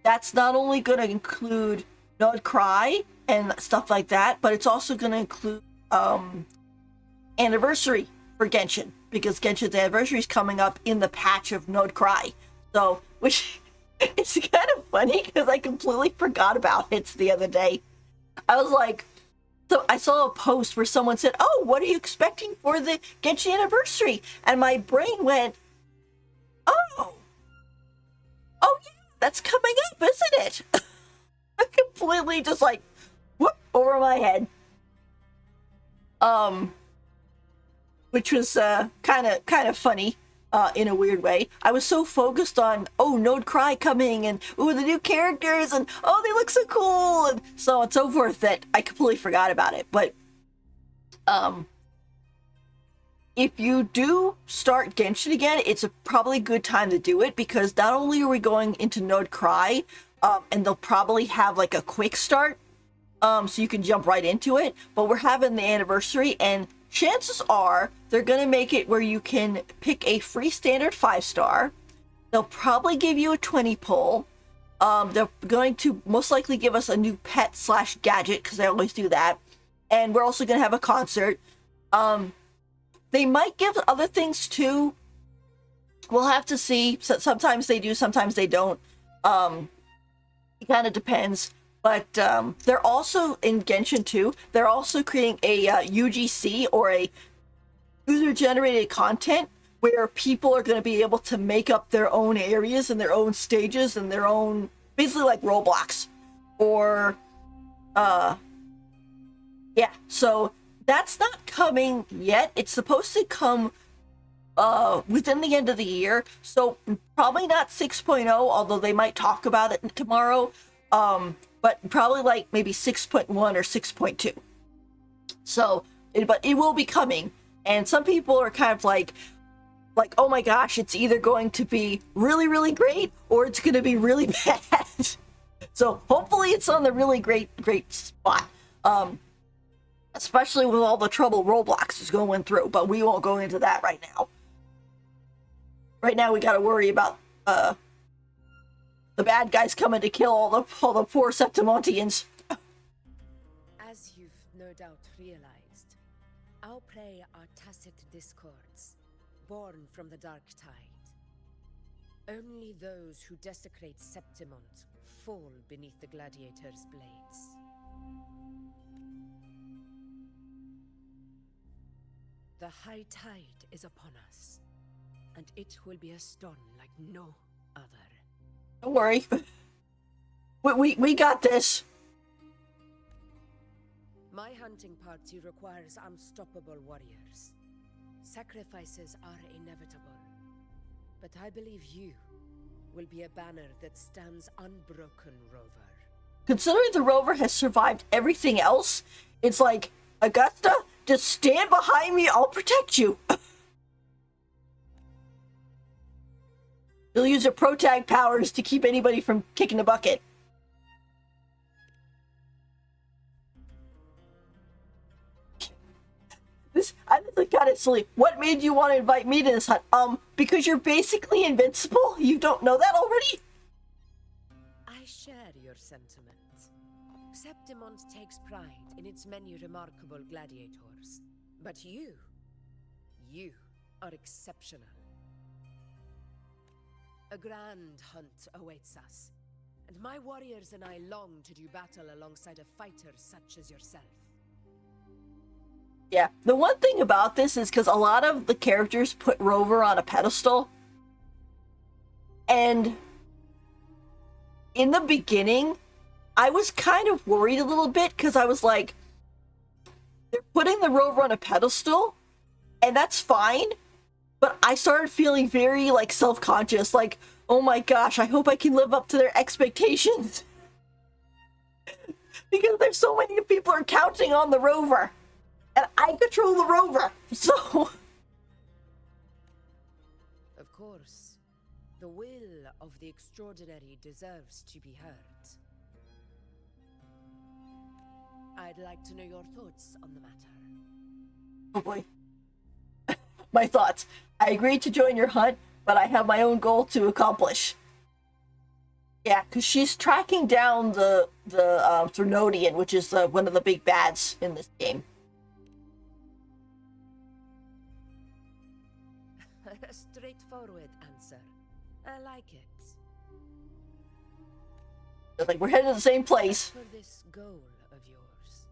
that's not only going to include Nod Cry and stuff like that, but it's also going to include anniversary for Genshin, because Genshin's anniversary is coming up in the patch of Nod Cry. So, which it's kind of funny because I completely forgot about it the other day. I was like, so I saw a post where someone said, oh, what are you expecting for the Genshin anniversary? And my brain went, oh yeah, that's coming up, isn't it? I completely just like, whoop, over my head. Which was kind of funny. in a weird way. I was so focused on, oh, Node Cry coming, and ooh, the new characters, and oh, they look so cool, and so on and so forth, that I completely forgot about it. But if you do start Genshin again, it's probably a good time to do it, because not only are we going into Node Cry, and they'll probably have like a quick start, so you can jump right into it, but we're having the anniversary, and chances are they're going to make it where you can pick a free standard 5-star. They'll probably give you a 20 pull. They're going to most likely give us a new pet / gadget, because they always do that. And we're also going to have a concert. They might give other things too. We'll have to see. Sometimes they do, sometimes they don't. It kind of depends. But they're also, in Genshin 2, they're also creating a UGC, or a user-generated content, where people are going to be able to make up their own areas and their own stages and their own, basically like Roblox. Or, yeah, so that's not coming yet. It's supposed to come within the end of the year, so probably not 6.0, although they might talk about it tomorrow. But probably like maybe 6.1 or 6.2. So, but it will be coming. And some people are kind of like, oh my gosh, it's either going to be really, really great, or it's going to be really bad. So hopefully it's on the really great spot. Especially with all the trouble Roblox is going through, but we won't go into that right now. Right now we got to worry about, the bad guys coming to kill all the poor Septimontians. As you've no doubt realized, our prey are tacit discords, born from the dark tide. Only those who desecrate Septimont fall beneath the gladiator's blades. The high tide is upon us, and it will be a storm like no other. Don't worry. We got this. My hunting party requires unstoppable warriors. Sacrifices are inevitable. But I believe you will be a banner that stands unbroken, Rover. Considering the Rover has survived everything else, it's like, Augusta, just stand behind me, I'll protect you. You'll use your protag powers to keep anybody from kicking the bucket. I think got it silly. What made you want to invite me to this hunt? Because you're basically invincible? You don't know that already? I share your sentiment. Septimont takes pride in its many remarkable gladiators. But you are exceptional. A grand hunt awaits us, and my warriors and I long to do battle alongside a fighter such as yourself. Yeah, the one thing about this is because a lot of the characters put Rover on a pedestal, and in the beginning, I was kind of worried a little bit, because I was like, they're putting the Rover on a pedestal, and that's fine, but I started feeling very, like, self-conscious, like, oh my gosh, I hope I can live up to their expectations. Because there's so many people are counting on the Rover. And I control the Rover, so... Of course, the will of the extraordinary deserves to be heard. I'd like to know your thoughts on the matter. Oh boy. My thoughts. I agreed to join your hunt, but I have my own goal to accomplish. Yeah, because she's tracking down the Threnodian, which is one of the big bads in this game. A straightforward answer. I like it. It's like, we're headed to the same place. For this goal of yours.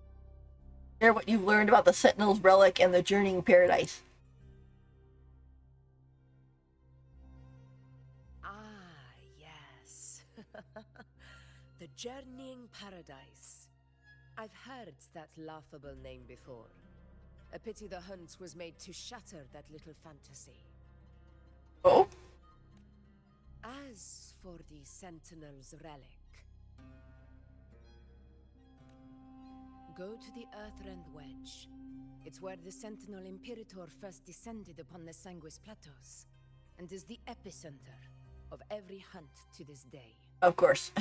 Share what you've learned about the Sentinel's Relic and the Journeying Paradise. Ah, yes. The Journeying Paradise. I've heard that laughable name before. A pity the hunt was made to shatter that little fantasy. Oh? As for the Sentinel's relic, go to the Earthrend Wedge. It's where the Sentinel Imperator first descended upon the Sanguis Plateaus, and is the epicenter of every hunt to this day. Of course.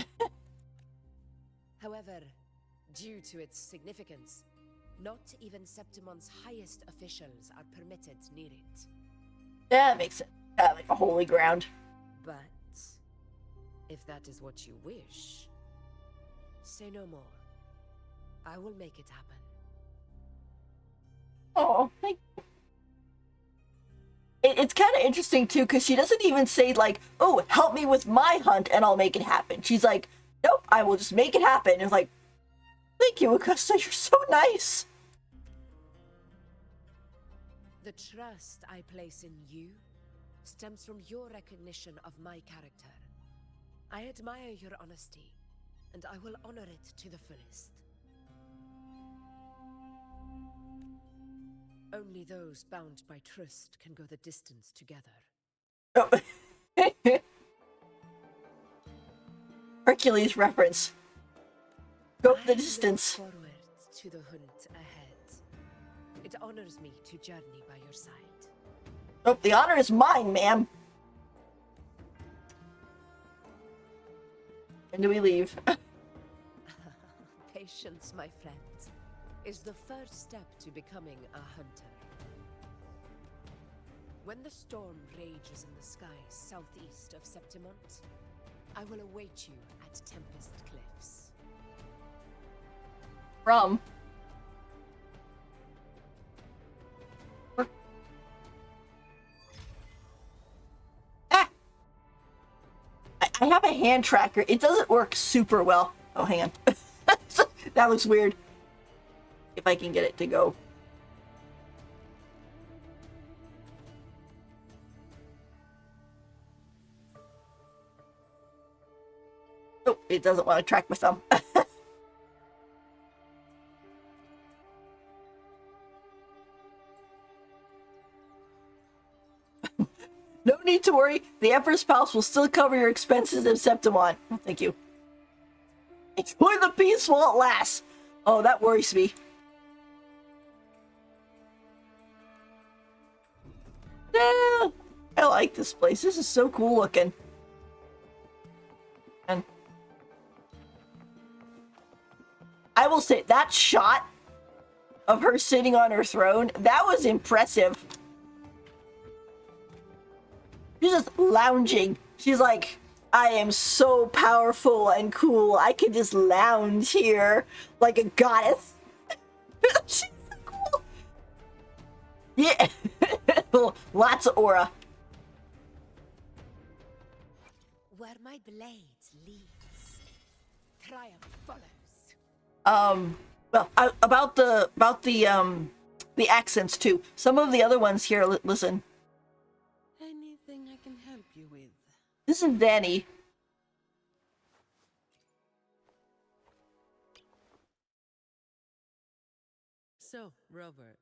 However, due to its significance, not even Septimon's highest officials are permitted near it. Yeah, that makes sense. Like a holy ground. But if that is what you wish, say no more. I will make it happen. Oh, thank you. It's kind of interesting too, because she doesn't even say like, "Oh, help me with my hunt, and I'll make it happen." She's like, "Nope, I will just make it happen." And it's like, thank you, Augusta. You're so nice. The trust I place in you stems from your recognition of my character. I admire your honesty, and I will honor it to the fullest. Only those bound by trust can go the distance together. Oh. Hercules reference. Go the distance. I look forward to the hunt ahead. It honors me to journey by your side. Oh, the honor is mine, ma'am. When do we leave? Patience, my friend, is the first step to becoming a hunter. When the storm rages in the skies southeast of Septimont, I will await you at Tempest Cliffs. From? Ah! I have a hand tracker. It doesn't work super well. Oh, hang on. That looks weird. If I can get it to go. Oh, it doesn't want to track my thumb. No need to worry. The Emperor's Palace will still cover your expenses in Septimon. Oh, thank you. Enjoy the peace while it lasts. Oh, that worries me. Yeah, I like this place. This is so cool looking. And I will say, that shot of her sitting on her throne, that was impressive. She's just lounging. She's like, I am so powerful and cool. I can just lounge here like a goddess. She's so cool. Yeah. Lots of aura. Where my blade leads, triumph follows. Well, about the accents too. Some of the other ones here, listen. Anything I can help you with? This is Danny. So, Rover,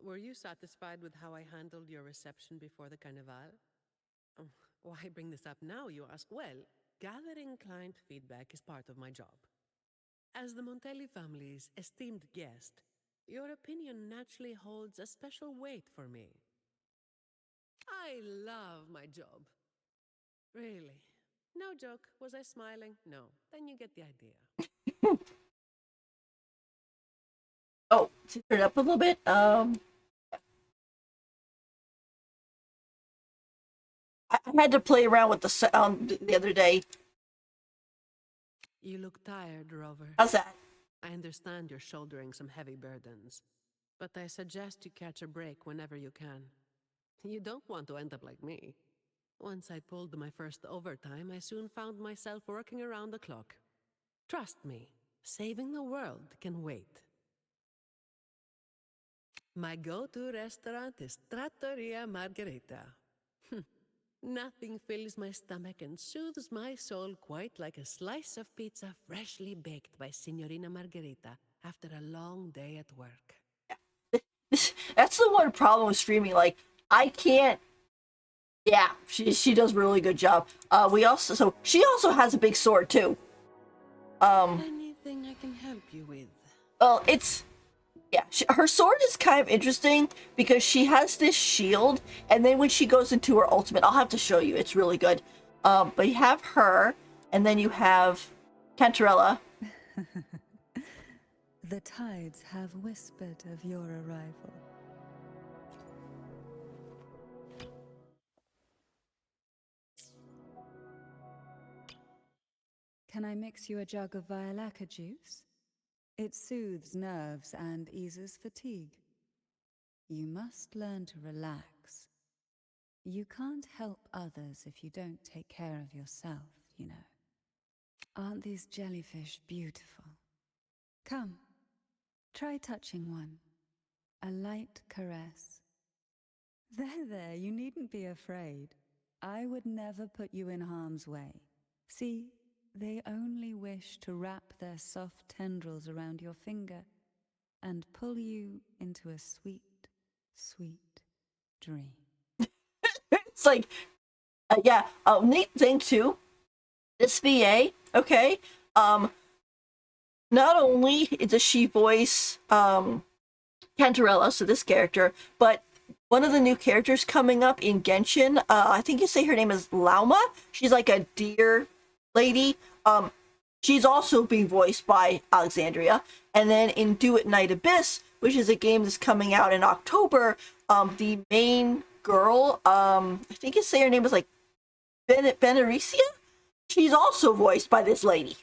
were you satisfied with how I handled your reception before the Carnival? Why bring this up now, you ask? Well, gathering client feedback is part of my job. As the Montelli family's esteemed guest, your opinion naturally holds a special weight for me. I love my job. Really. No joke. Was I smiling? No. Then you get the idea. Oh, to turn it up a little bit. I had to play around with the sound the other day. You look tired, Rover. How's that? I understand you're shouldering some heavy burdens, but I suggest you catch a break whenever you can. You don't want to end up like me. Once I pulled my first overtime, I soon found myself working around the clock. Trust me, saving the world can wait. My go-to restaurant is Trattoria Margherita. Nothing fills my stomach and soothes my soul quite like a slice of pizza freshly baked by Signorina Margherita after a long day at work. That's the one problem with streaming. Like, I can't Yeah, she does a really good job. She also has a big sword too. Anything I can help you with? Well, her sword is kind of interesting because she has this shield, and then when she goes into her ultimate, I'll have to show you. It's really good. But you have her, and then you have Cantarella. The tides have whispered of your arrival. Can I mix you a jug of Violaca juice? It soothes nerves and eases fatigue. You must learn to relax. You can't help others if you don't take care of yourself, you know. Aren't these jellyfish beautiful? Come, try touching one. A light caress. There, you needn't be afraid. I would never put you in harm's way. See, they only wish to wrap their soft tendrils around your finger and pull you into a sweet, sweet dream. It's like, yeah, neat thing too. This VA, okay, not only does she voice Cantarella, so this character, but one of the new characters coming up in Genshin, I think you say her name is Lauma. She's like a deer lady. She's also being voiced by Alexandria. And then in Do It Night Abyss, which is a game that's coming out in October, the main girl, I think you say her name is like Benaricia. She's also voiced by this lady.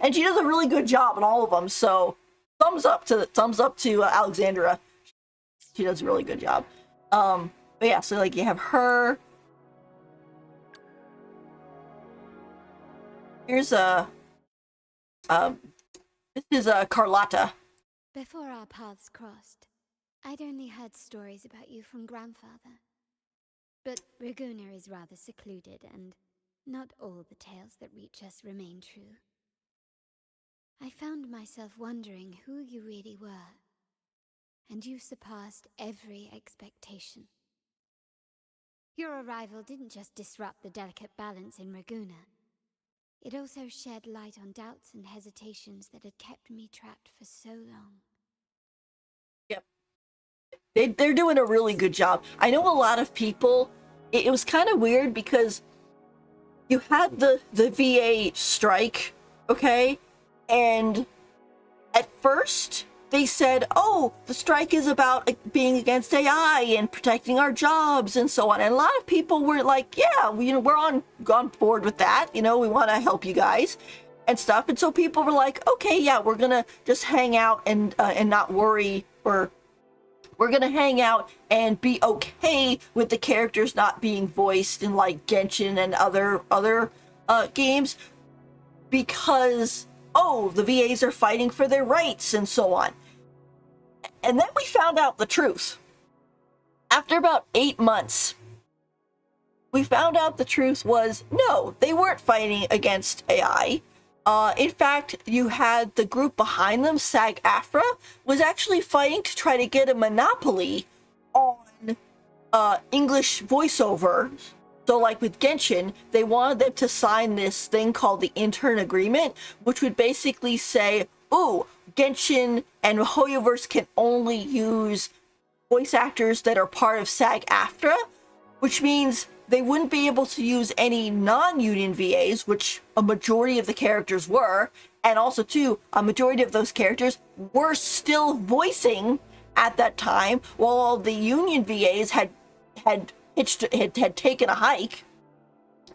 And she does a really good job in all of them. So thumbs up to Alexandra. She does a really good job. But yeah, so like you have her. Here's this is Carlotta. Before our paths crossed, I'd only heard stories about you from grandfather. But Raguna is rather secluded, and not all the tales that reach us remain true. I found myself wondering who you really were, and you surpassed every expectation. Your arrival didn't just disrupt the delicate balance in Raguna. It also shed light on doubts and hesitations that had kept me trapped for so long. Yep. They're doing a really good job. I know a lot of people, it was kind of weird because you had the VA strike, okay? And at first they said, oh, the strike is about being against AI and protecting our jobs and so on. And a lot of people were like, yeah, we're on board with that. We want to help you guys and stuff. And so people were like, okay, yeah, we're going to just hang out and not worry, or we're going to hang out and be okay with the characters not being voiced in like Genshin and other games because, oh, the VAs are fighting for their rights and so on. And then we found out the truth. After about 8 months, we found out the truth was, no, they weren't fighting against AI. In fact, you had the group behind them, SAG-AFTRA, was actually fighting to try to get a monopoly on English voiceover. So like with Genshin, they wanted them to sign this thing called the Intern Agreement, which would basically say, ooh, Genshin and Hoyoverse can only use voice actors that are part of SAG-AFTRA, which means they wouldn't be able to use any non-union VAs, which a majority of the characters were, and also too, a majority of those characters were still voicing at that time, while all the union VAs had taken a hike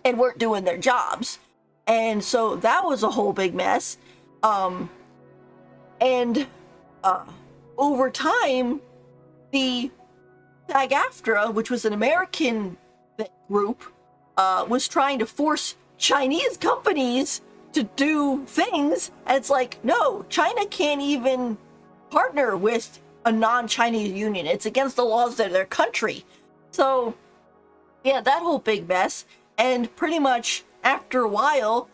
and weren't doing their jobs. And so that was a whole big mess. Over time, the SAG-AFTRA, which was an American group, was trying to force Chinese companies to do things. And it's like, no, China can't even partner with a non-Chinese union. It's against the laws of their country. So, yeah, that whole big mess. And pretty much after a while,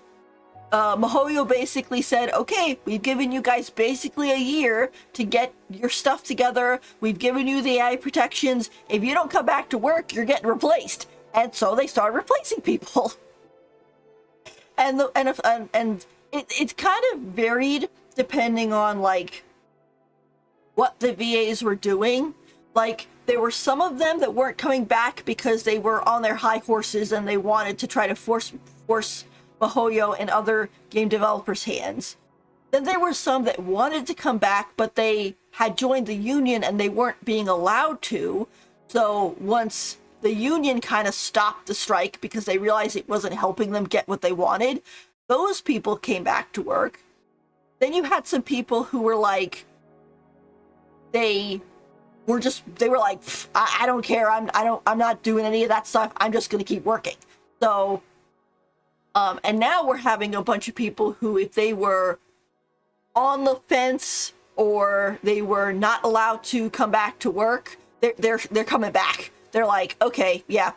MiHoYo basically said, okay, we've given you guys basically a year to get your stuff together. We've given you the AI protections. If you don't come back to work, you're getting replaced. And so they started replacing people. And it kind of varied depending on like what the VAs were doing. Like there were some of them that weren't coming back because they were on their high horses and they wanted to try to force MiHoYo and other game developers' hands. Then there were some that wanted to come back, but they had joined the union and they weren't being allowed to. So once the union kind of stopped the strike because they realized it wasn't helping them get what they wanted, those people came back to work. Then you had some people who were like, they were like, I don't care. I'm not doing any of that stuff. I'm just going to keep working. So, and now we're having a bunch of people who, if they were on the fence or they were not allowed to come back to work, they're coming back. They're like, okay, yeah,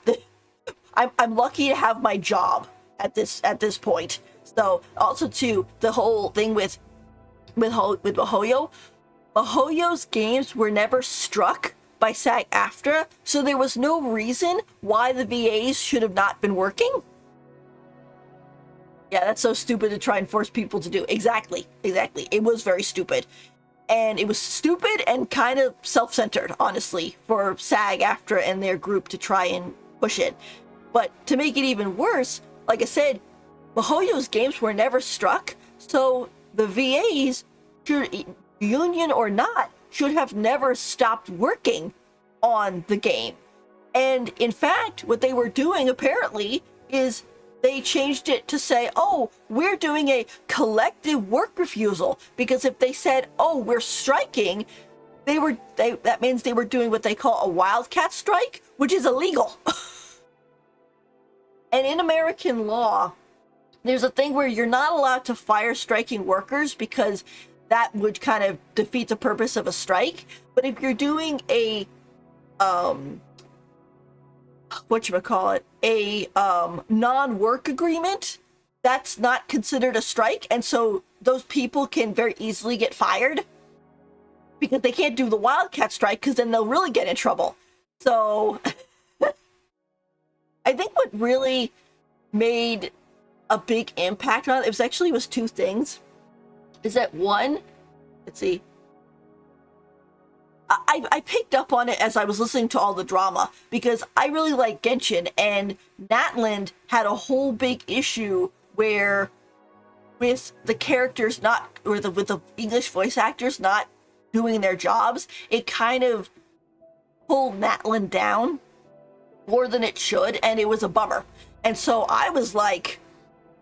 I'm lucky to have my job at this point. So also too, the whole thing with MiHoYo, MiHoYo's games were never struck by SAG-AFTRA, so there was no reason why the VAs should have not been working. Yeah, that's so stupid to try and force people to do. Exactly. It was very stupid. And it was stupid and kind of self-centered, honestly, for SAG-AFTRA and their group to try and push it. But to make it even worse, like I said, MiHoYo's games were never struck, so the VAs, union or not, should have never stopped working on the game. And in fact, what they were doing apparently is they changed it to say, oh, we're doing a collective work refusal, because if they said, oh, we're striking, that means they were doing what they call a wildcat strike, which is illegal. And in American law, there's a thing where you're not allowed to fire striking workers because that would kind of defeat the purpose of a strike. But if you're doing a non-work agreement, that's not considered a strike, and so those people can very easily get fired because they can't do the wildcat strike, because then they'll really get in trouble. So I think what really made a big impact on it was two things. Is that one, let's see, I picked up on it as I was listening to all the drama, because I really like Genshin, and Natland had a whole big issue where with the characters not, or with the English voice actors not doing their jobs, it kind of pulled Natland down more than it should, and it was a bummer. And so I was like,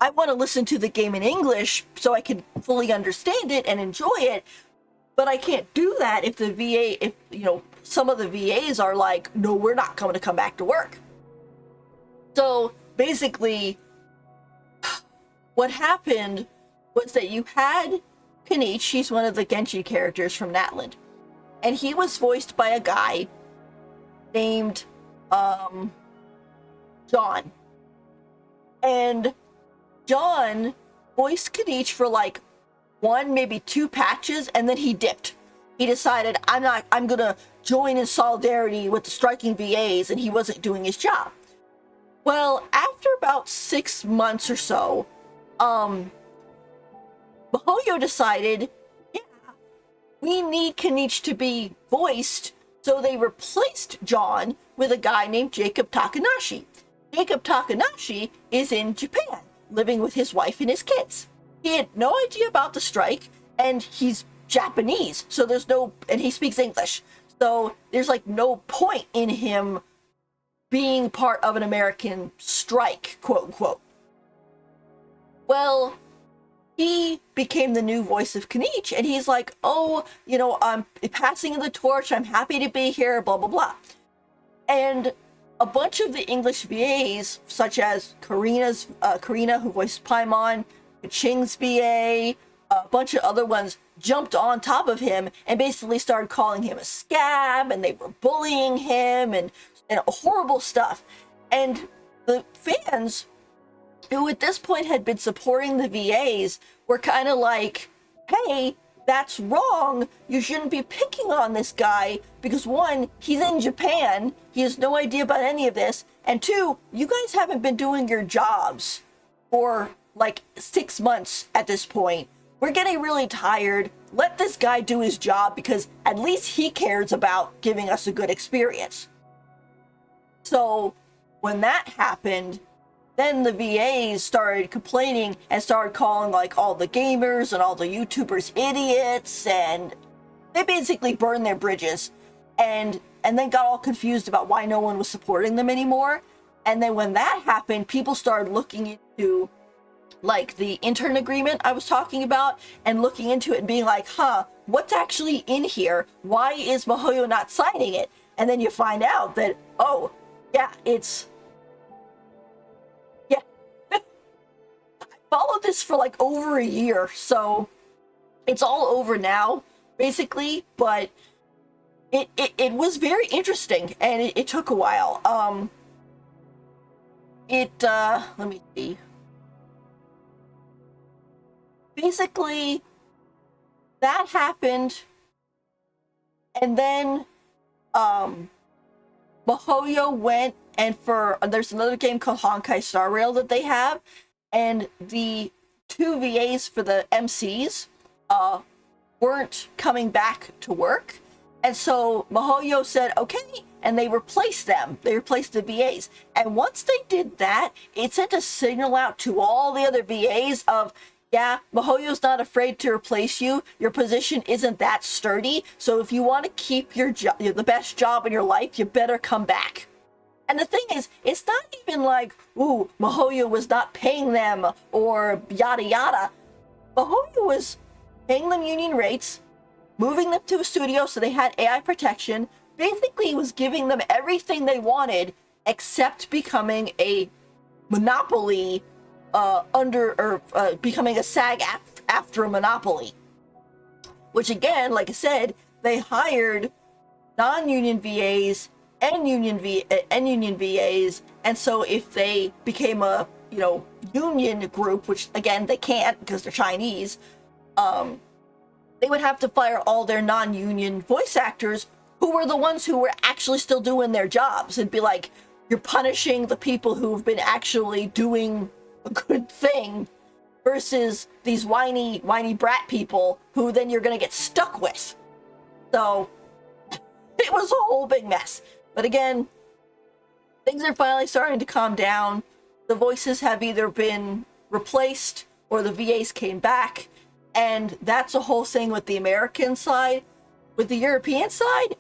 I want to listen to the game in English so I can fully understand it and enjoy it. But I can't do that if some of the VAs are like, no, we're not going to come back to work. So basically, what happened was that you had Kenichi, she's one of the Genshin characters from Natland, and he was voiced by a guy named John. And John voiced Kenichi for like one, maybe two patches, and then he dipped. He decided, I'm gonna join in solidarity with the striking VAs, and he wasn't doing his job. Well, after about 6 months or so, MiHoYo decided, yeah, we need Kenichi to be voiced, so they replaced John with a guy named Jacob Takanashi. Jacob Takanashi is in Japan, living with his wife and his kids. He had no idea about the strike, and he's Japanese, so and he speaks English. So there's like no point in him being part of an American strike, quote unquote. Well, he became the new voice of Kenichi, and he's like, oh, I'm passing the torch, I'm happy to be here, blah, blah, blah. And a bunch of the English VAs, such as Karina, who voiced Paimon, Ching's VA, a bunch of other ones, jumped on top of him and basically started calling him a scab, and they were bullying him and horrible stuff. And the fans, who at this point had been supporting the VAs, were kind of like, hey, that's wrong. You shouldn't be picking on this guy because one, he's in Japan. He has no idea about any of this. And two, you guys haven't been doing your jobs for like 6 months at this point. We're getting really tired. Let this guy do his job because at least he cares about giving us a good experience. So when that happened, then the VAs started complaining and started calling like all the gamers and all the YouTubers idiots, and they basically burned their bridges and then got all confused about why no one was supporting them anymore. And then when that happened, people started looking into like the intern agreement I was talking about and looking into it and being like, what's actually in here? Why is MiHoYo not signing it? And then you find out that, oh, yeah, it's... Yeah. I followed this for like over a year, so it's all over now, basically, but it was very interesting, and it took a while. Let me see. Basically, that happened, and then MiHoYo went and there's another game called Honkai Star Rail that they have, and the 2 VAs for the MCs weren't coming back to work, and so MiHoYo said okay, and they replaced them. They replaced the VAs, and once they did that, it sent a signal out to all the other VAs of, yeah, MiHoYo's not afraid to replace you. Your position isn't that sturdy. So if you want to keep your job, the best job in your life, you better come back. And the thing is, it's not even like, ooh, MiHoYo was not paying them or yada yada. MiHoYo was paying them union rates, moving them to a studio so they had AI protection. Basically, was giving them everything they wanted except becoming a monopoly becoming a SAG after a monopoly. Which again, like I said, they hired non-union VAs and union VAs, and so if they became a union group, which again they can't because they're Chinese, they would have to fire all their non-union voice actors who were the ones who were actually still doing their jobs. It'd be like, you're punishing the people who've been actually doing a good thing versus these whiny brat people who then you're gonna get stuck with. So it was a whole big mess. But again, things are finally starting to calm down. The voices have either been replaced or the VAs came back, and that's a whole thing with the American side. With the European side,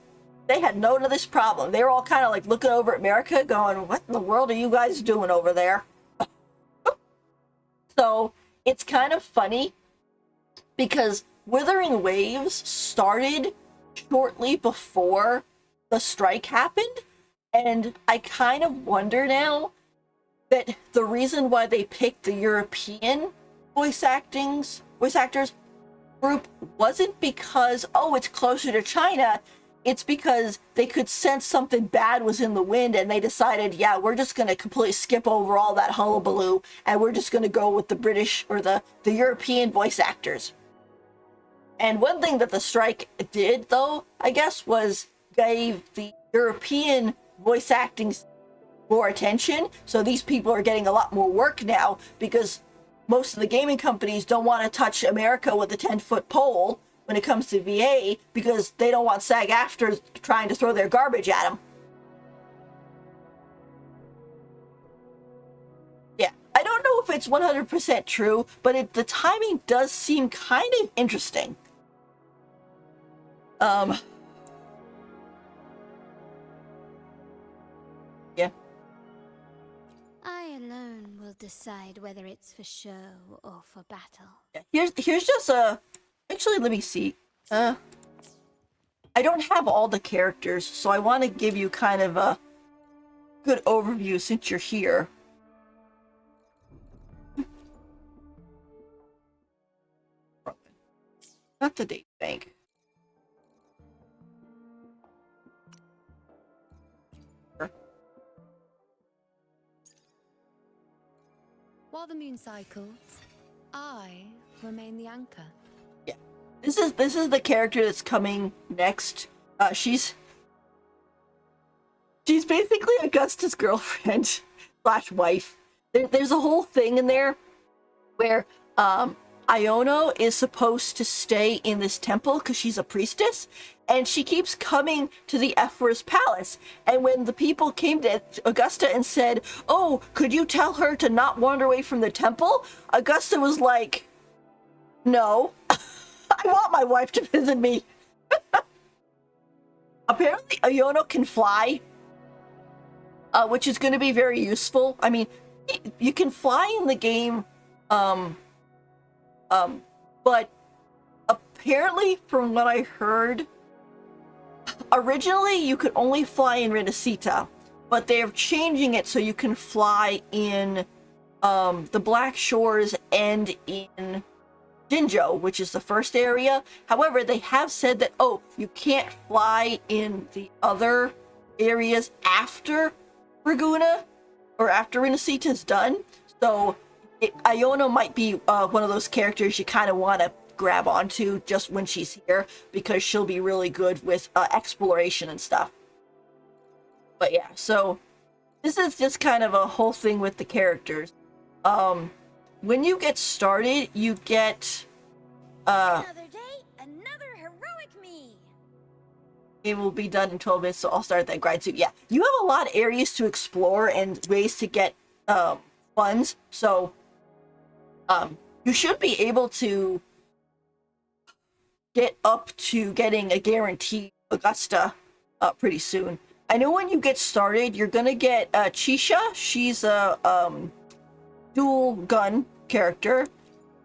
they had none of this problem. They were all kind of like looking over at America going, what in the world are you guys doing over there? So it's kind of funny because Wuthering Waves started shortly before the strike happened, and I kind of wonder now that the reason why they picked the European voice actors group wasn't because, oh, it's closer to China. It's because they could sense something bad was in the wind, and they decided, yeah, we're just going to completely skip over all that hullabaloo, and we're just going to go with the British or the European voice actors. And one thing that the strike did, though, I guess, was gave the European voice acting more attention. So these people are getting a lot more work now because most of the gaming companies don't want to touch America with a 10-foot pole when it comes to VA because they don't want SAG-AFTRA trying to throw their garbage at them. Yeah, I don't know if it's 100% true, but the timing does seem kind of interesting. Yeah. I alone will decide whether it's for show or for battle. Yeah. Here's just actually, let me see. I don't have all the characters, so I want to give you kind of a good overview since you're here. Not the date bank. While the moon cycles, I remain the anchor. Yeah. this is the character that's coming next. She's basically Augusta's girlfriend slash wife. There's a whole thing in there where Iono is supposed to stay in this temple because she's a priestess, and she keeps coming to the Emperor's palace. And when the people came to Augusta and said, "Oh, could you tell her to not wander away from the temple?" Augusta was like, "No, I want my wife to visit me." Apparently, Iono can fly, which is going to be very useful. I mean, you can fly in the game, but apparently, from what I heard, originally you could only fly in Renacita, but they're changing it so you can fly in the Black Shores and in Jinjo, which is the first area. However, they have said that, oh, you can't fly in the other areas after Raguna or after Renacita is done. So Iono might be one of those characters you kind of want to grab onto just when she's here, because she'll be really good with exploration and stuff. But yeah, so this is just kind of a whole thing with the characters. When you get started, you get Another day, another heroic me. it will be done in 12 minutes, so I'll start that grind soon. Yeah, you have a lot of areas to explore and ways to get funds, so you should be able to get up to getting a guaranteed Augusta pretty soon. I know when you get started, you're gonna get Chisha. She's a dual gun character.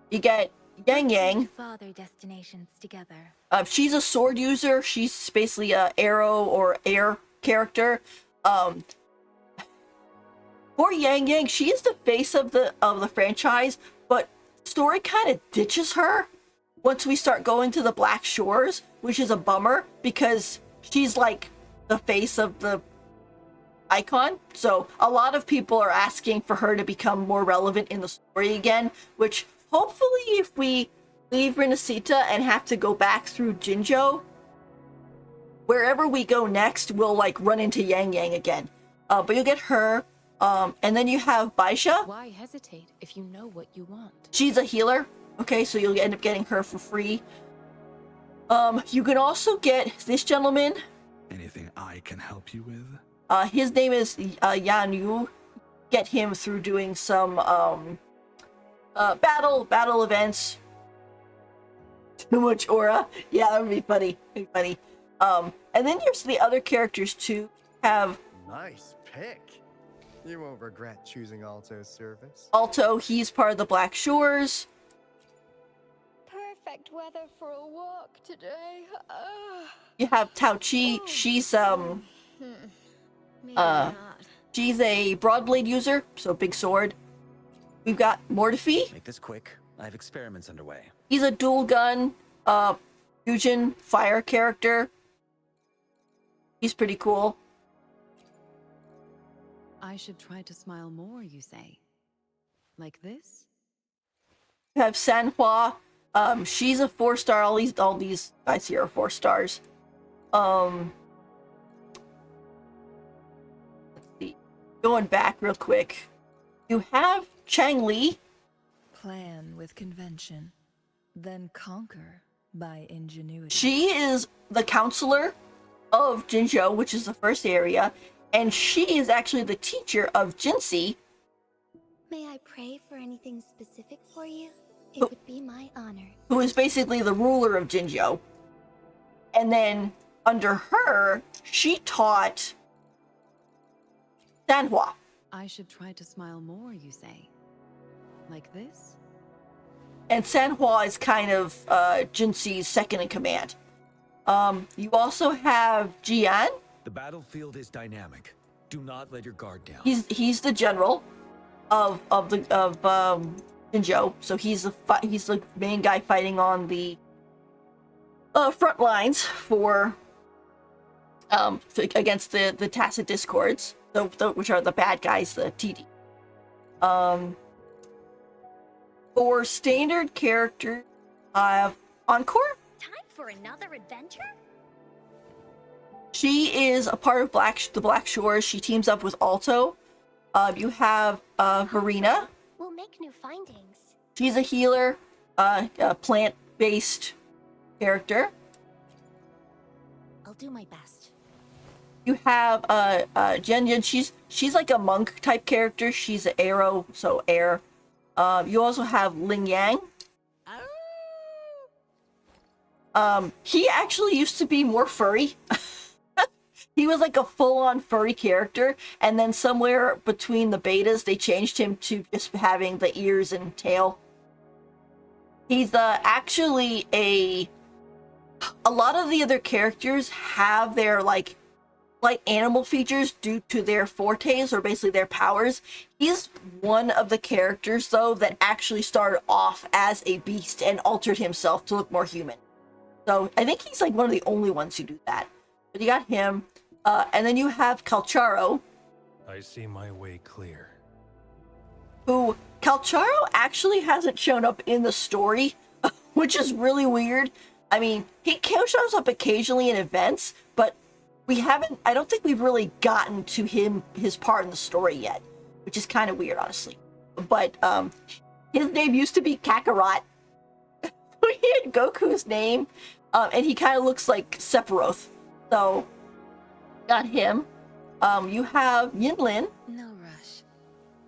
You get Yang Yang. Father destinations together. She's a sword user. She's basically a arrow or air character. For Yang Yang, she is the face of the franchise, but story kind of ditches her once we start going to the Black Shores, which is a bummer because she's like the face of the icon. So a lot of people are asking for her to become more relevant in the story again, which hopefully if we leave Renacita and have to go back through Jinjo, wherever we go next, we'll like run into Yang Yang again. But you'll get her. And then you have Baisha. Why hesitate if you know what you want? She's a healer. Okay, so you'll end up getting her for free. You can also get this gentleman. Anything I can help you with? His name is Yan Yu. Get him through doing some battle events. Too much aura. Yeah, that would be funny. And then here's the other characters too. Have nice pick. You won't regret choosing Alto's service. Alto, he's part of the Black Shores. Perfect weather for a walk today. You have Tao Chi. She's she's a broadblade user, so big sword. We've got Mortifi. Make this quick. I have experiments underway. He's a dual gun fusion fire character. He's pretty cool. I should try to smile more, you say? Like this? You have Sanhua. She's a 4-star. All these guys here are 4 stars. Let's see. Going back real quick. You have Chang Li. Plan with convention, then conquer by ingenuity. She is the counselor of Jinjo, which is the first area, and she is actually the teacher of Jinsi. May I pray for anything specific for you? It would be my honor. Who is basically the ruler of Jinjo. And then under her, she taught Sanhua. I should try to smile more, you say? Like this? And Sanhua is kind of Jinsi's second in command. You also have Jian. The battlefield is dynamic. Do not let your guard down. He's the general of Jinjo, so he's the main guy fighting on the front lines for against the Tacit Discords, which are the bad guys, the TD. For standard characters, I have Encore. for another adventure? She is a part of the Black Shores. She teams up with Alto. You have Verena. We'll make new findings. She's a healer, a plant-based character. I'll do my best. You have Jen. She's like a monk type character. She's an arrow, so air. You also have Ling Yang. He actually used to be more furry. He was like a full-on furry character, and then somewhere between the betas, they changed him to just having the ears and tail. He's actually a lot of the other characters have their like animal features due to their fortes, or basically their powers. He's one of the characters though that actually started off as a beast and altered himself to look more human. So I think he's like one of the only ones who do that. But you got him. And then you have Calcharo. I see my way clear. Who Calcharo actually hasn't shown up in the story, which is really weird. I mean, he shows up occasionally in events, but I don't think we've really gotten to his part in the story yet, which is kind of weird, honestly. But his name used to be Kakarot. He had Goku's name, and he kind of looks like Sephiroth. So, got him. You have Yinlin. No rush.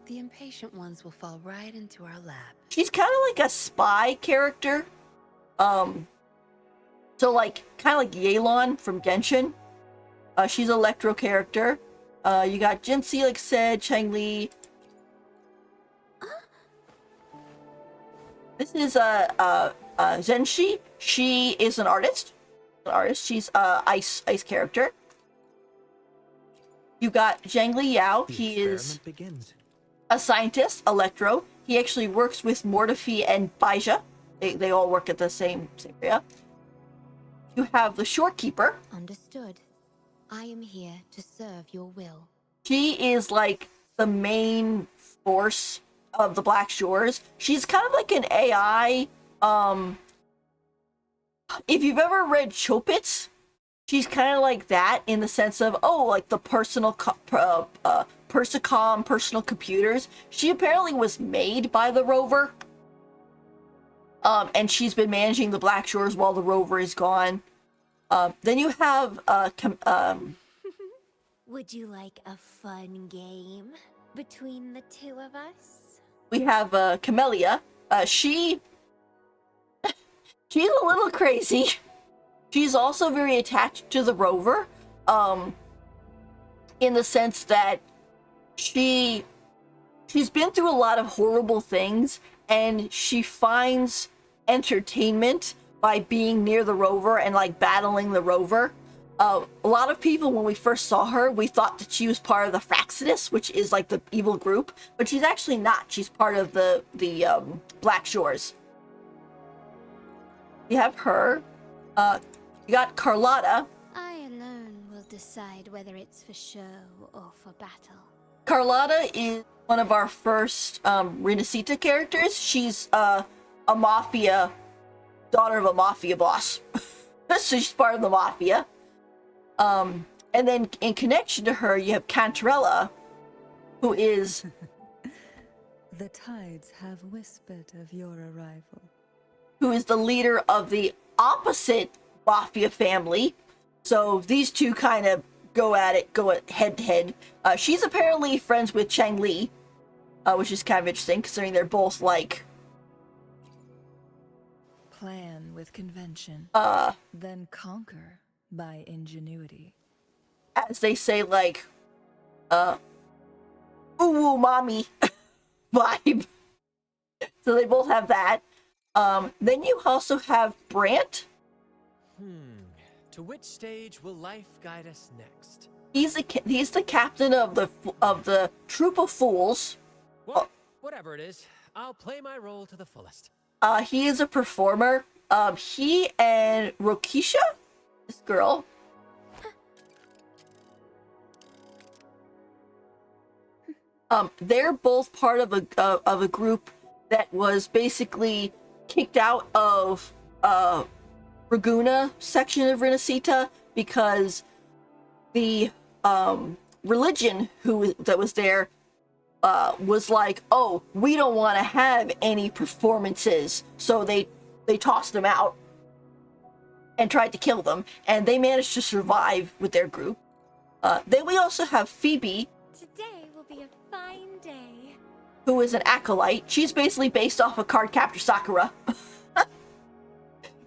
The impatient ones will fall right into our lap. She's kind of like a spy character. So like, kind of like Yelan from Genshin. She's an Electro character. You got Jinxie, like I said, Changli. This is Zenshi. She is an artist. She's a ice character. You got Zhangli Yao. He is a scientist, Electro. He actually works with Mortifi and Baija. They all work at the same area. You have the Shorekeeper. Understood. I am here to serve your will. She is like the main force of the Black Shores. She's kind of like an AI. If you've ever read Chopits, she's kind of like that in the sense of, like the Persicom personal computers. She apparently was made by the rover. And she's been managing the Black Shores while the rover is gone. Then you have Would you like a fun game between the two of us? We have Camellia. She's a little crazy. She's also very attached to the rover, in the sense that she's been through a lot of horrible things, and she finds entertainment by being near the rover and like battling the rover. A lot of people, when we first saw her, we thought that she was part of the Fraxidus, which is like the evil group, but she's actually not. She's part of the Black Shores. You have her. You got Carlotta. I alone will decide whether it's for show or for battle. Carlotta is one of our first Renacita characters. She's a mafia, daughter of a mafia boss. So she's part of the mafia. And then in connection to her, you have Cantarella, who is... The tides have whispered of your arrival. Who is the leader of the opposite mafia family. So these two kind of go head to head. She's apparently friends with Chang Li, which is kind of interesting considering they're both like... Plan with convention. Then conquer by ingenuity. As they say, like, ooh, mommy vibe. So they both have that. Then you also have Brant. To which stage will life guide us next? He's the captain of the troop of fools. Well, whatever it is, I'll play my role to the fullest. He is a performer. He and Rokisha, this girl, they're both part of a group that was basically kicked out of Raguna section of Renacita, because the religion that was there was like, oh, we don't want to have any performances, so they tossed them out and tried to kill them, and they managed to survive with their group. Then we also have Phoebe. Today will be a fine day. Who is an acolyte. She's basically based off of Cardcaptor Sakura.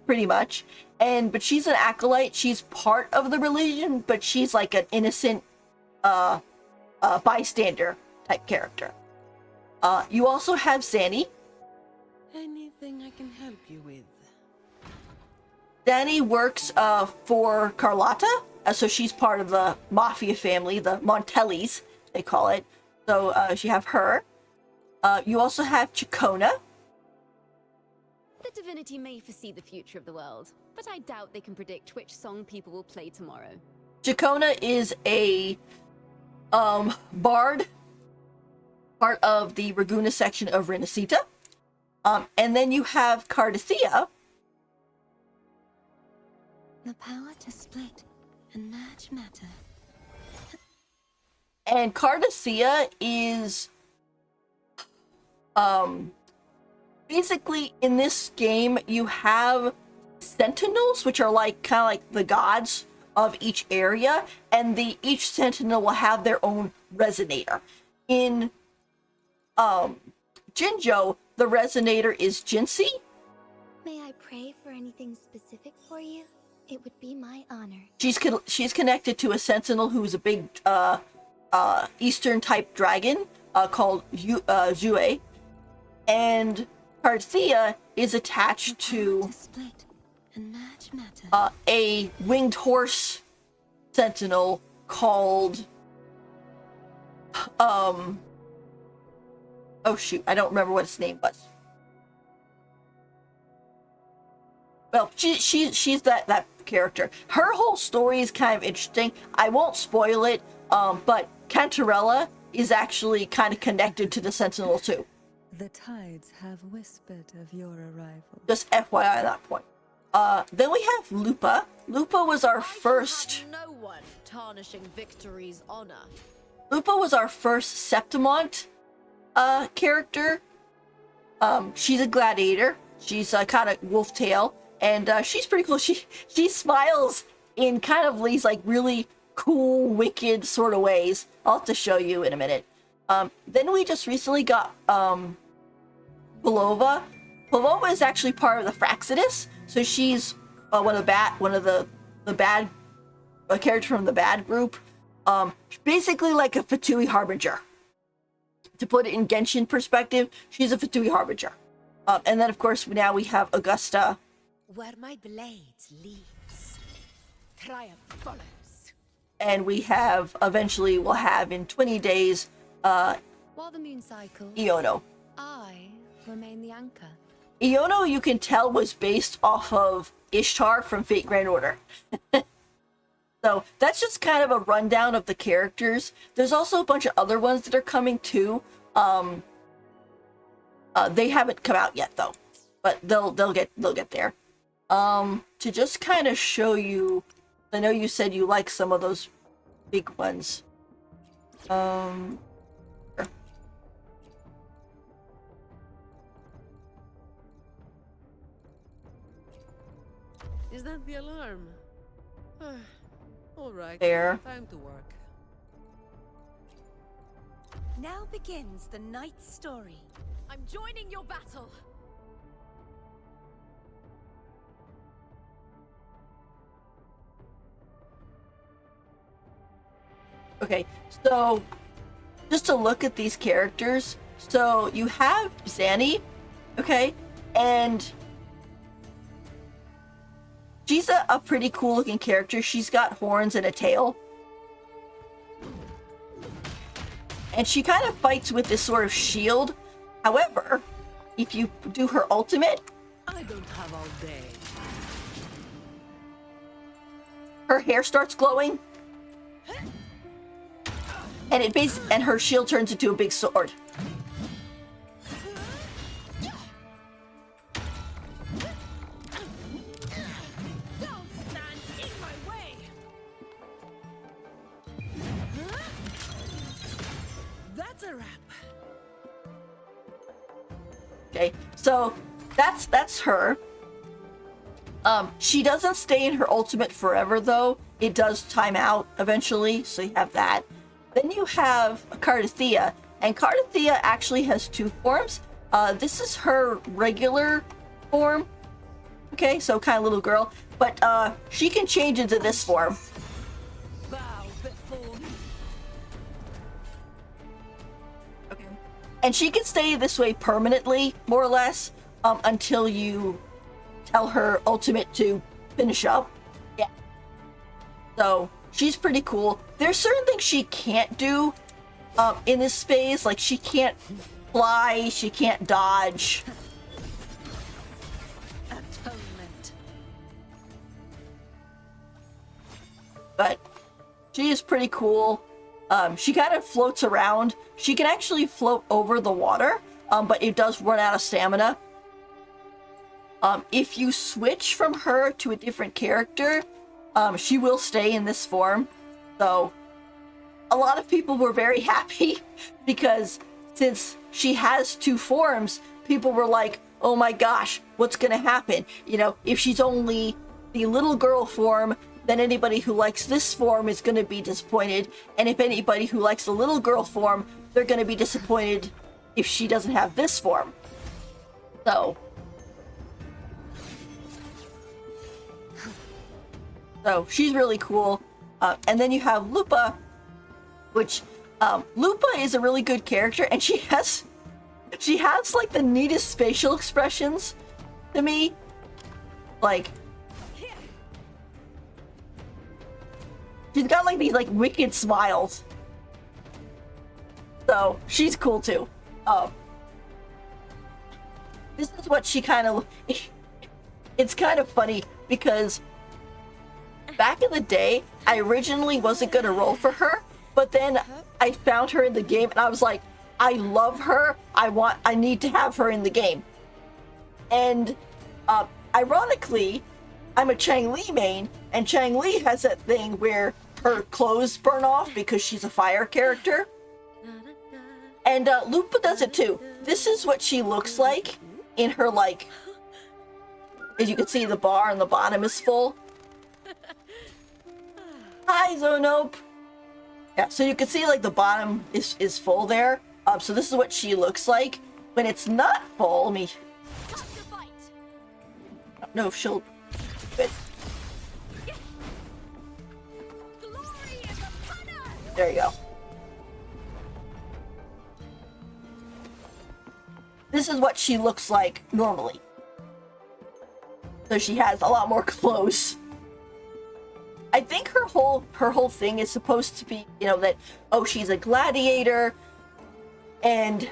Pretty much. But she's an acolyte. She's part of the religion, but she's like an innocent bystander type character. You also have Zanny. Anything I can help you with? Zanny works for Carlotta, so she's part of the mafia family, the Montellis, they call it. So you have her. You also have Chacona. The divinity may foresee the future of the world, but I doubt they can predict which song people will play tomorrow. Chacona is a bard, part of the Raguna section of Renacita. And then you have Cardithea. The power to split and merge matter. And Cardithea is basically in this game you have sentinels, which are like kind of like the gods of each area, and each sentinel will have their own resonator. In Jinjo, the resonator is Jinsei. May I pray for anything specific for you? It would be my honor. She's connected to a sentinel who's a big Eastern type dragon called Jue, and Cardithea is attached to a winged horse sentinel called oh shoot, I don't remember what its name was. Well, she's that character. Her whole story is kind of interesting. I won't spoil it, but Cantarella is actually kind of connected to the Sentinel too. The tides have whispered of your arrival. Just FYI at that point. Then we have Lupa. Lupa was our first... No one tarnishing victory's honor. Lupa was our first Septimont character. She's a gladiator. She's kind of wolf tail. And she's pretty cool. She smiles in kind of these like really cool, wicked sort of ways. I'll have to show you in a minute. Then we just recently got Belova. Belova is actually part of the Fraxidus. So she's one of the bad character from the bad group. Basically like a Fatui Harbinger. To put it in Genshin perspective, she's a Fatui Harbinger. And then of course now we have Augusta. Where my blade leads, triumph follows. And we have, eventually we'll have in 20 days, While the moon cycles, Iono. I remain the anchor. Iono, you can tell, was based off of Ishtar from Fate Grand Order. So that's just kind of a rundown of the characters. There's also a bunch of other ones that are coming too. They haven't come out yet though, but they'll get there. To just kind of show you, I know you said you like some of those big ones. Is that the alarm? All right. There. Time to work. Now begins the night's story. I'm joining your battle. Okay, so just to look at these characters, so you have Zanny, okay, and she's a pretty cool looking character. She's got horns and a tail. And she kind of fights with this sort of shield. However, if you do her ultimate, I don't have all day. Her hair starts glowing. And and her shield turns into a big sword. So that's her. She doesn't stay in her ultimate forever though. It does time out eventually, so you have that. Then you have Cardathea, and Cardathea actually has two forms. This is her regular form. Okay, so kind of little girl, but she can change into this form. Okay. And she can stay this way permanently, more or less, until you tell her ultimate to finish up. Yeah. So she's pretty cool. There's certain things she can't do in this phase, like she can't fly, she can't dodge. Atonement. But she is pretty cool. She kind of floats around. She can actually float over the water, but it does run out of stamina. If you switch from her to a different character, she will stay in this form. So a lot of people were very happy because since she has two forms, people were like, oh my gosh, what's gonna happen? You know, if she's only the little girl form, then anybody who likes this form is gonna be disappointed. And if anybody who likes the little girl form, they're gonna be disappointed if she doesn't have this form. So she's really cool. And then you have Lupa, which Lupa is a really good character, and she has like the neatest facial expressions to me. Like, she's got like these like wicked smiles. So she's cool too. This is what she kind of. It's kind of funny because back in the day, I originally wasn't gonna roll for her, but then I found her in the game and I was like, I love her. I need to have her in the game. And ironically, I'm a Chang-Li main, and Chang-Li has that thing where her clothes burn off because she's a fire character. And Lupa does it too. This is what she looks like in her, like, as you can see, the bar on the bottom is full. Hi, Zonope. Yeah, so you can see like the bottom is full there. So this is what she looks like when it's not full. Let me. I don't know if she'll. But... There you go. This is what she looks like normally. So she has a lot more clothes. I think her whole thing is supposed to be, you know, that, oh, she's a gladiator, and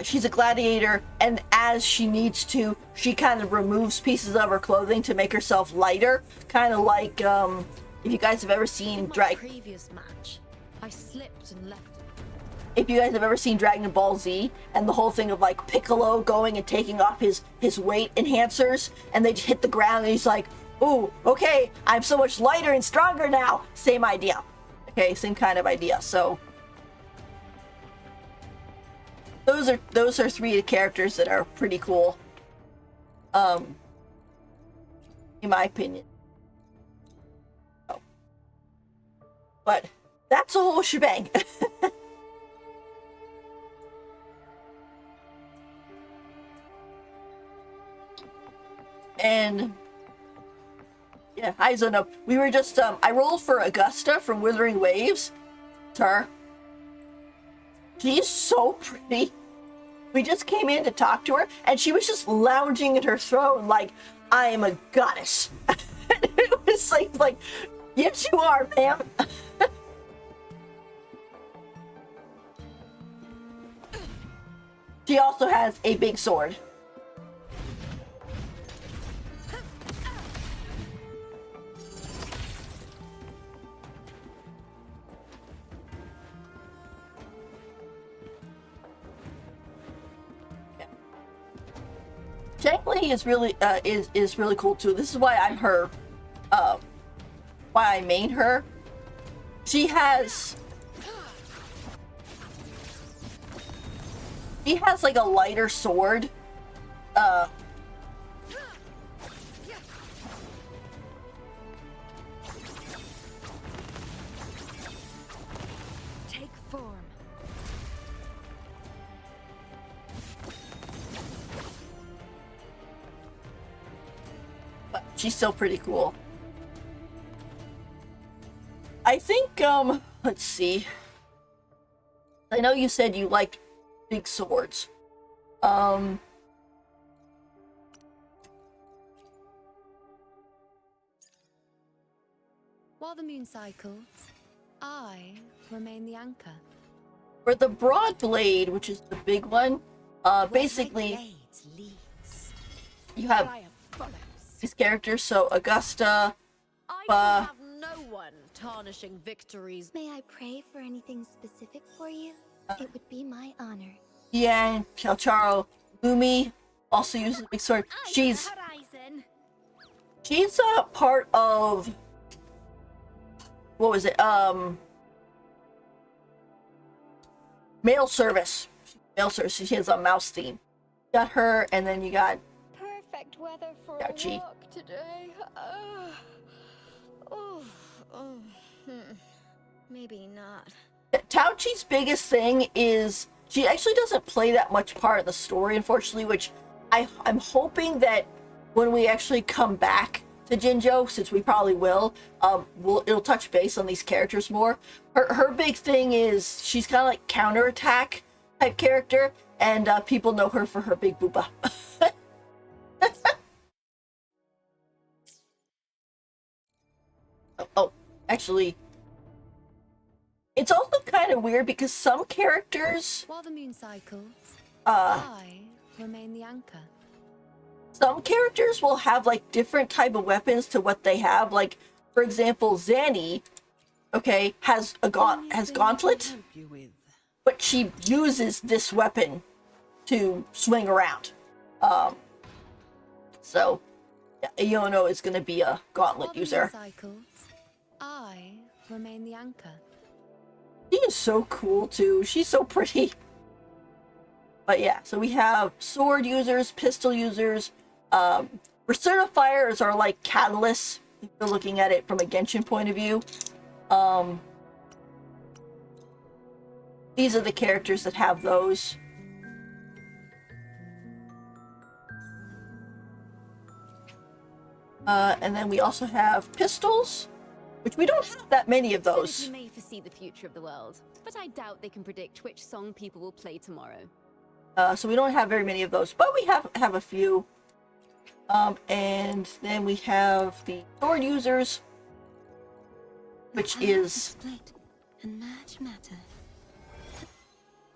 she's a gladiator, and as she needs to, she kind of removes pieces of her clothing to make herself lighter, kind of like if you guys have ever seen previous match, I slipped and left. If you guys have ever seen Dragon Ball Z and the whole thing of like Piccolo going and taking off his weight enhancers and they hit the ground and he's like, ooh, okay, I'm so much lighter and stronger now. Same idea. Okay, same kind of idea. So those are three characters that are pretty cool. In my opinion. Oh. But that's a whole shebang. And yeah, hi Zona. We were just I rolled for Augusta from Withering Waves. It's her. She's so pretty. We just came in to talk to her and she was just lounging in her throne like, I am a goddess. It was like, yes you are, ma'am. She also has a big sword. Chang-Li is really is really cool too. This is why I'm her, why I main her. She has She has like a lighter sword. Take form. But she's still pretty cool. I think, let's see. I know you said you like big swords. While the moon cycles, I remain the anchor. For the broad blade, which is the big one, basically you have these characters. So Augusta, have no one tarnishing victories. May I pray for anything specific for you? It would be my honor. Yan, Chalcharo, Lumi also uses a big sword. She's part of, what was it? Mail service. Mail service. She has a mouse theme. Got her, and then you got Perfect weather for Gouchi. a walk today. Maybe not. Tauchi's biggest thing is she actually doesn't play that much part of the story, unfortunately, which I'm hoping that when we actually come back to Jinjo, since we probably will, it'll touch base on these characters more. Her big thing is she's kind of like counterattack type character, and people know her for her big booba. Oh, actually, it's also kind of weird because some characters, While the moon cycles, uh, I remain the anchor. some characters will have like different type of weapons to what they have. Like, for example, Zanny, okay, has gauntlet, but she uses this weapon to swing around. So Iono is going to be a gauntlet While the user. moon cycles, I remain the anchor. She is so cool too. She's so pretty. But yeah, so we have sword users, pistol users. Recertifiers are like catalysts, if you're looking at it from a Genshin point of view. These are the characters that have those. And then we also have pistols, which we don't have that many of those. You may foresee the future of the world, but I doubt they can predict which song people will play tomorrow. So we don't have very many of those, but we have a few. And then we have the sword users, which is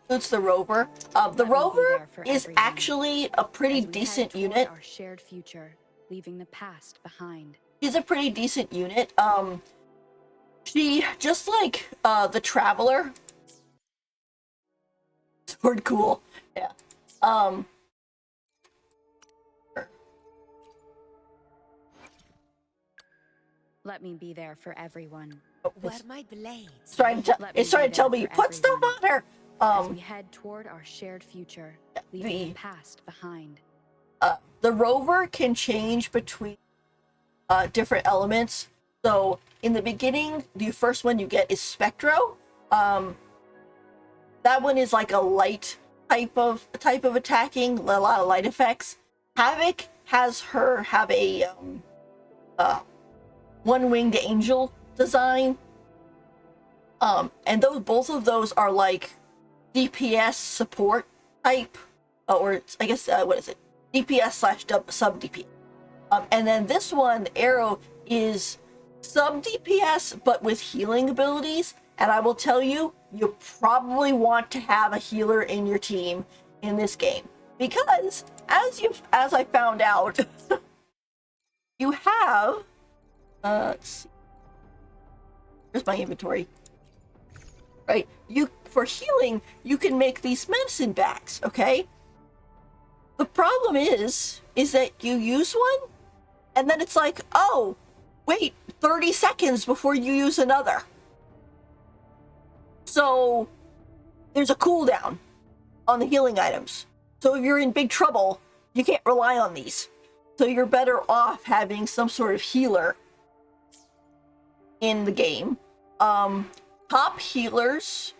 it's the rover. The rover is actually a pretty decent unit. Our shared future, leaving the past behind. She's a pretty decent unit. She just like the traveler. Sword cool. Yeah. Let me be there for everyone. Where my blades? It's trying to tell me you put stuff on her. As we head toward our shared future, leaving the past behind. The rover can change between different elements. So in the beginning, the first one you get is Spectro. That one is like a light type of attacking, a lot of light effects. Havoc has her have a one-winged angel design. And both of those are like DPS support type, or I guess what is it? DPS slash sub DPS. And then this one, Arrow, is sub DPS but with healing abilities. And I will tell you, you probably want to have a healer in your team in this game, because as I found out, you have let's see. Here's my inventory. Right, for healing, you can make these medicine bags, okay? The problem is that you use one, and then it's like, oh, wait, 30 seconds before you use another. So there's a cooldown on the healing items. So if you're in big trouble, you can't rely on these. So you're better off having some sort of healer in the game. Top healers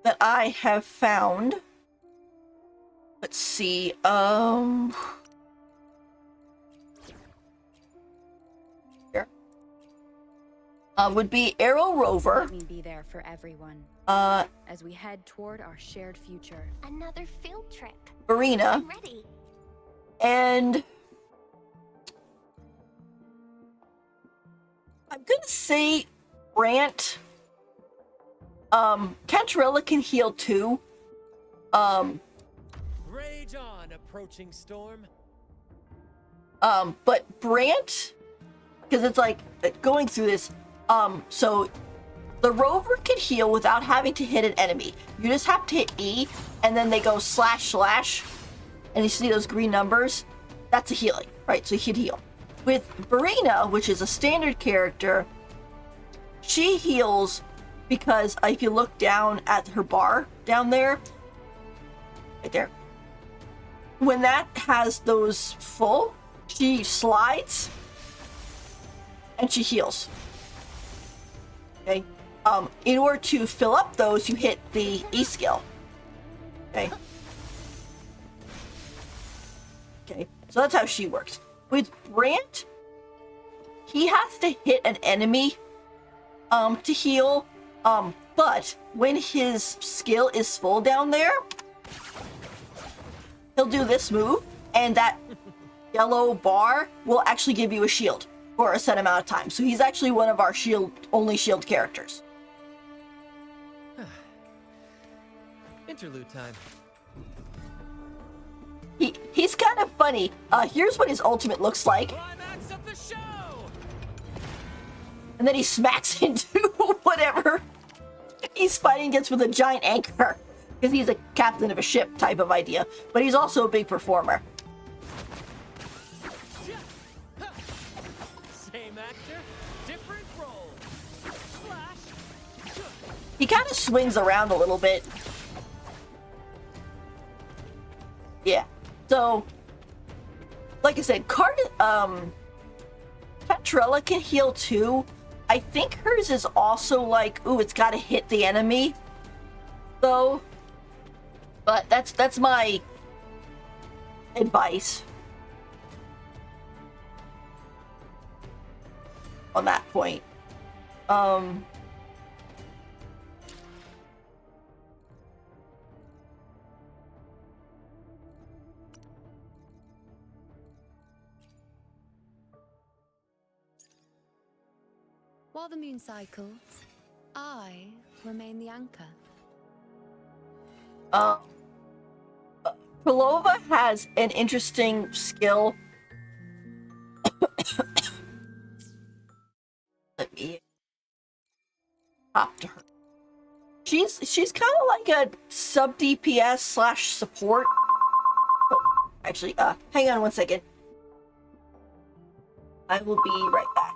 that I have found. Let's see. Here. Would be Arrow Rover. Let me be there for everyone. As we head toward our shared future. Another field trip. Arena. I'm ready. And I'm gonna say Brant. Cantrella can heal too. Rage on, approaching storm. But Brant, because it's like going through this. So the Rover can heal without having to hit an enemy. You just have to hit E, and then they go slash slash, and you see those green numbers. That's a healing, right? So you can heal. With Verena, which is a standard character, she heals because if you look down at her bar down there, right there, when that has those full, she slides and she heals. Okay. In order to fill up those, you hit the E skill. Okay. Okay. So that's how she works. With Brant, he has to hit an enemy to heal. But when his skill is full down there, he'll do this move, and that yellow bar will actually give you a shield for a set amount of time. So he's actually one of our only shield characters. Interlude time. He's kind of funny. Here's what his ultimate looks like. Climax of the show! And then he smacks into whatever he's fighting against with a giant anchor. Because he's a captain of a ship type of idea. But he's also a big performer. Same actor, different role. Flash. He kind of swings around a little bit. Yeah. So, like I said, Petrella can heal too. I think hers is also like, ooh, it's got to hit the enemy, though. But that's my advice on that point. While the moon cycles, I remain the anchor. Pelova has an interesting skill. Let me talk to her. She's kind of like a sub DPS / support. Oh, actually, hang on one second. I will be right back.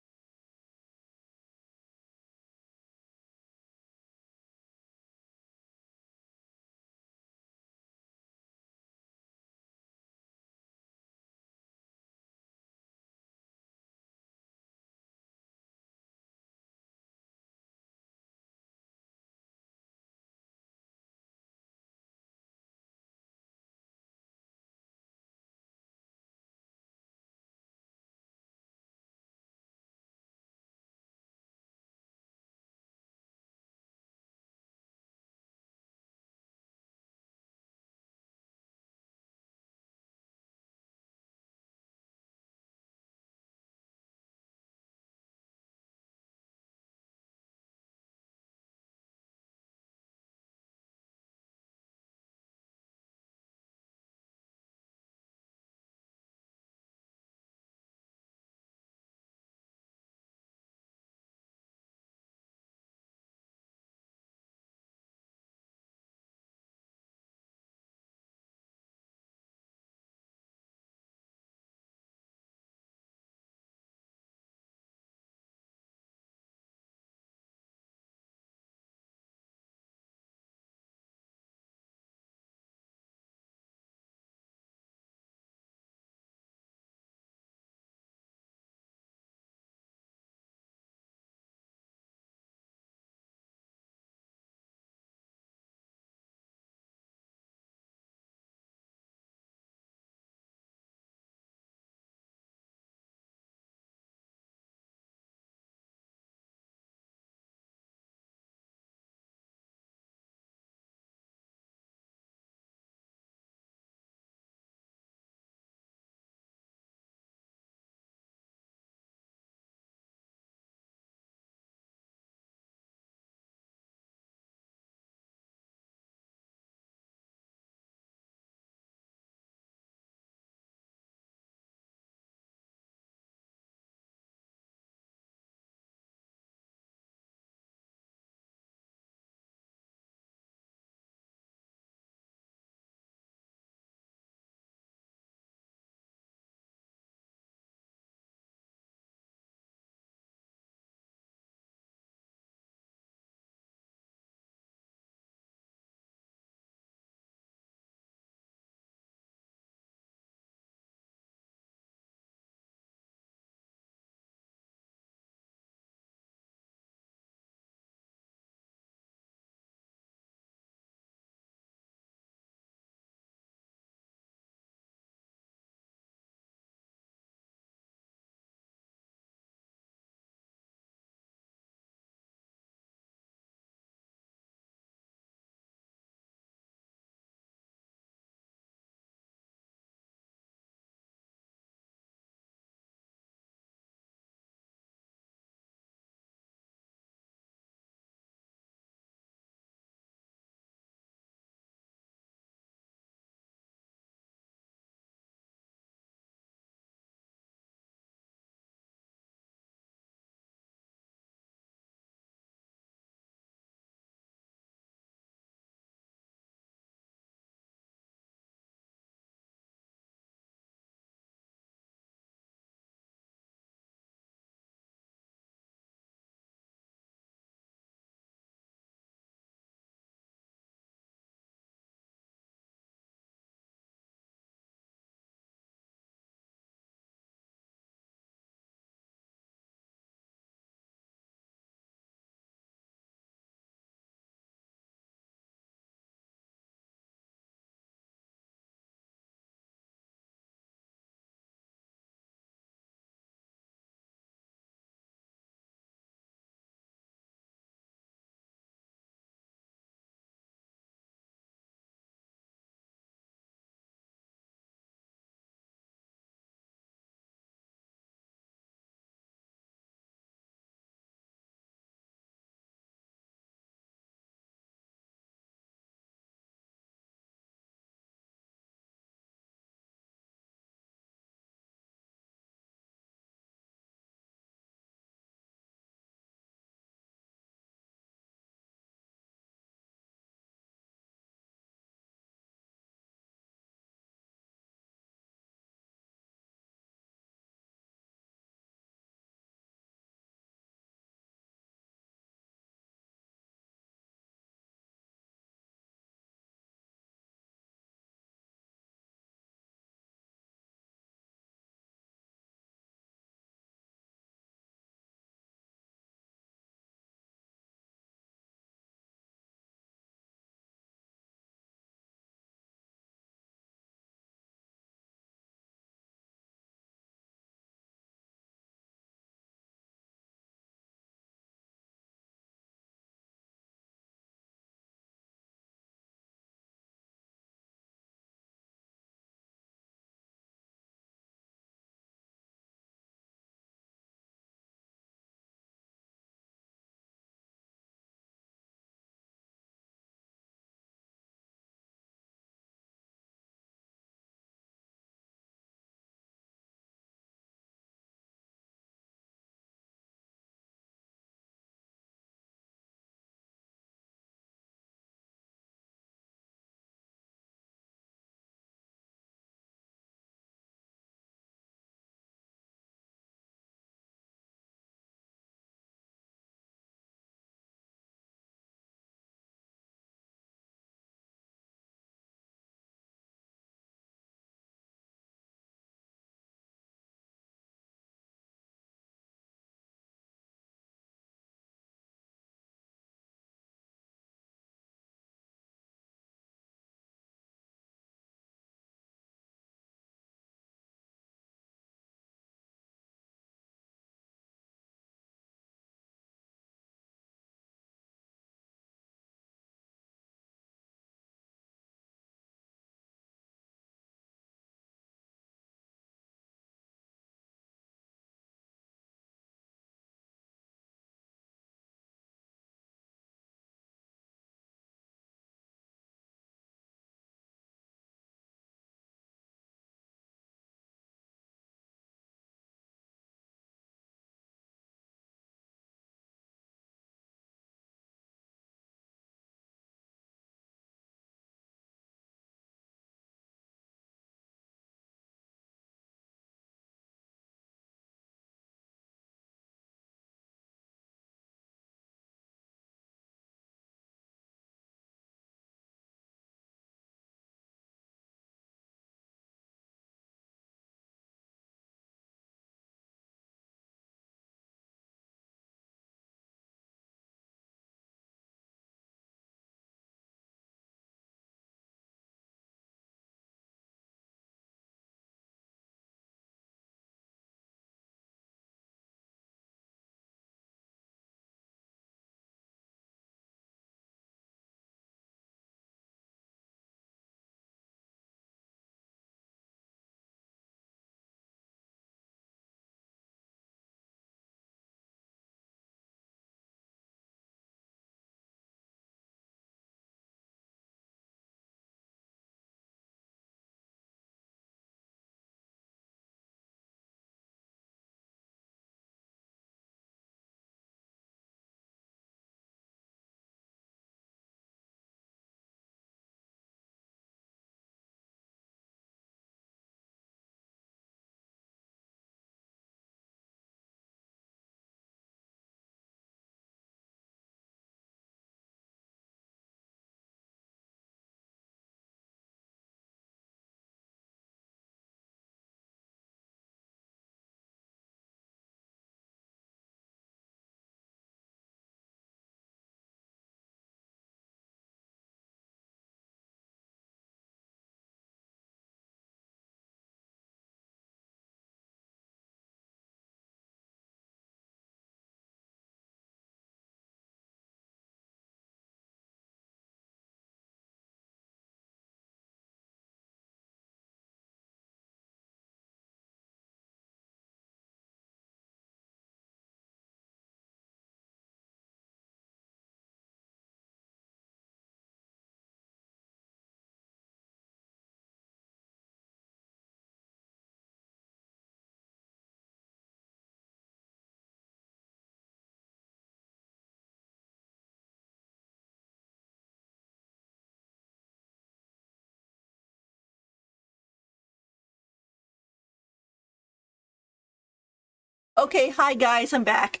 Okay, hi guys, I'm back.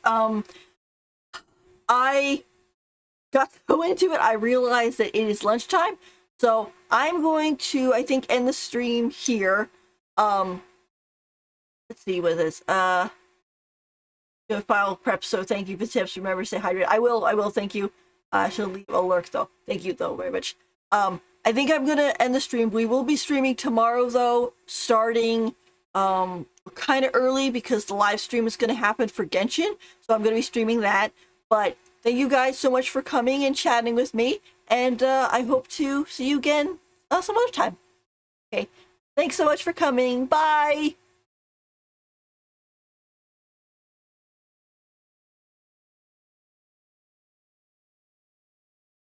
I got to go into it. I realized that it is lunchtime, so I'm going to, I think, end the stream here. Let's see what this. File prep. So thank you for tips. Remember to stay hydrated. I will. Thank you. I shall leave a lurk though. Thank you though very much. I think I'm gonna end the stream. We will be streaming tomorrow though, starting kind of early because the live stream is gonna happen for Genshin. So I'm gonna be streaming that. But thank you guys so much for coming and chatting with me, and I hope to see you again some other time. Okay. Thanks so much for coming. Bye.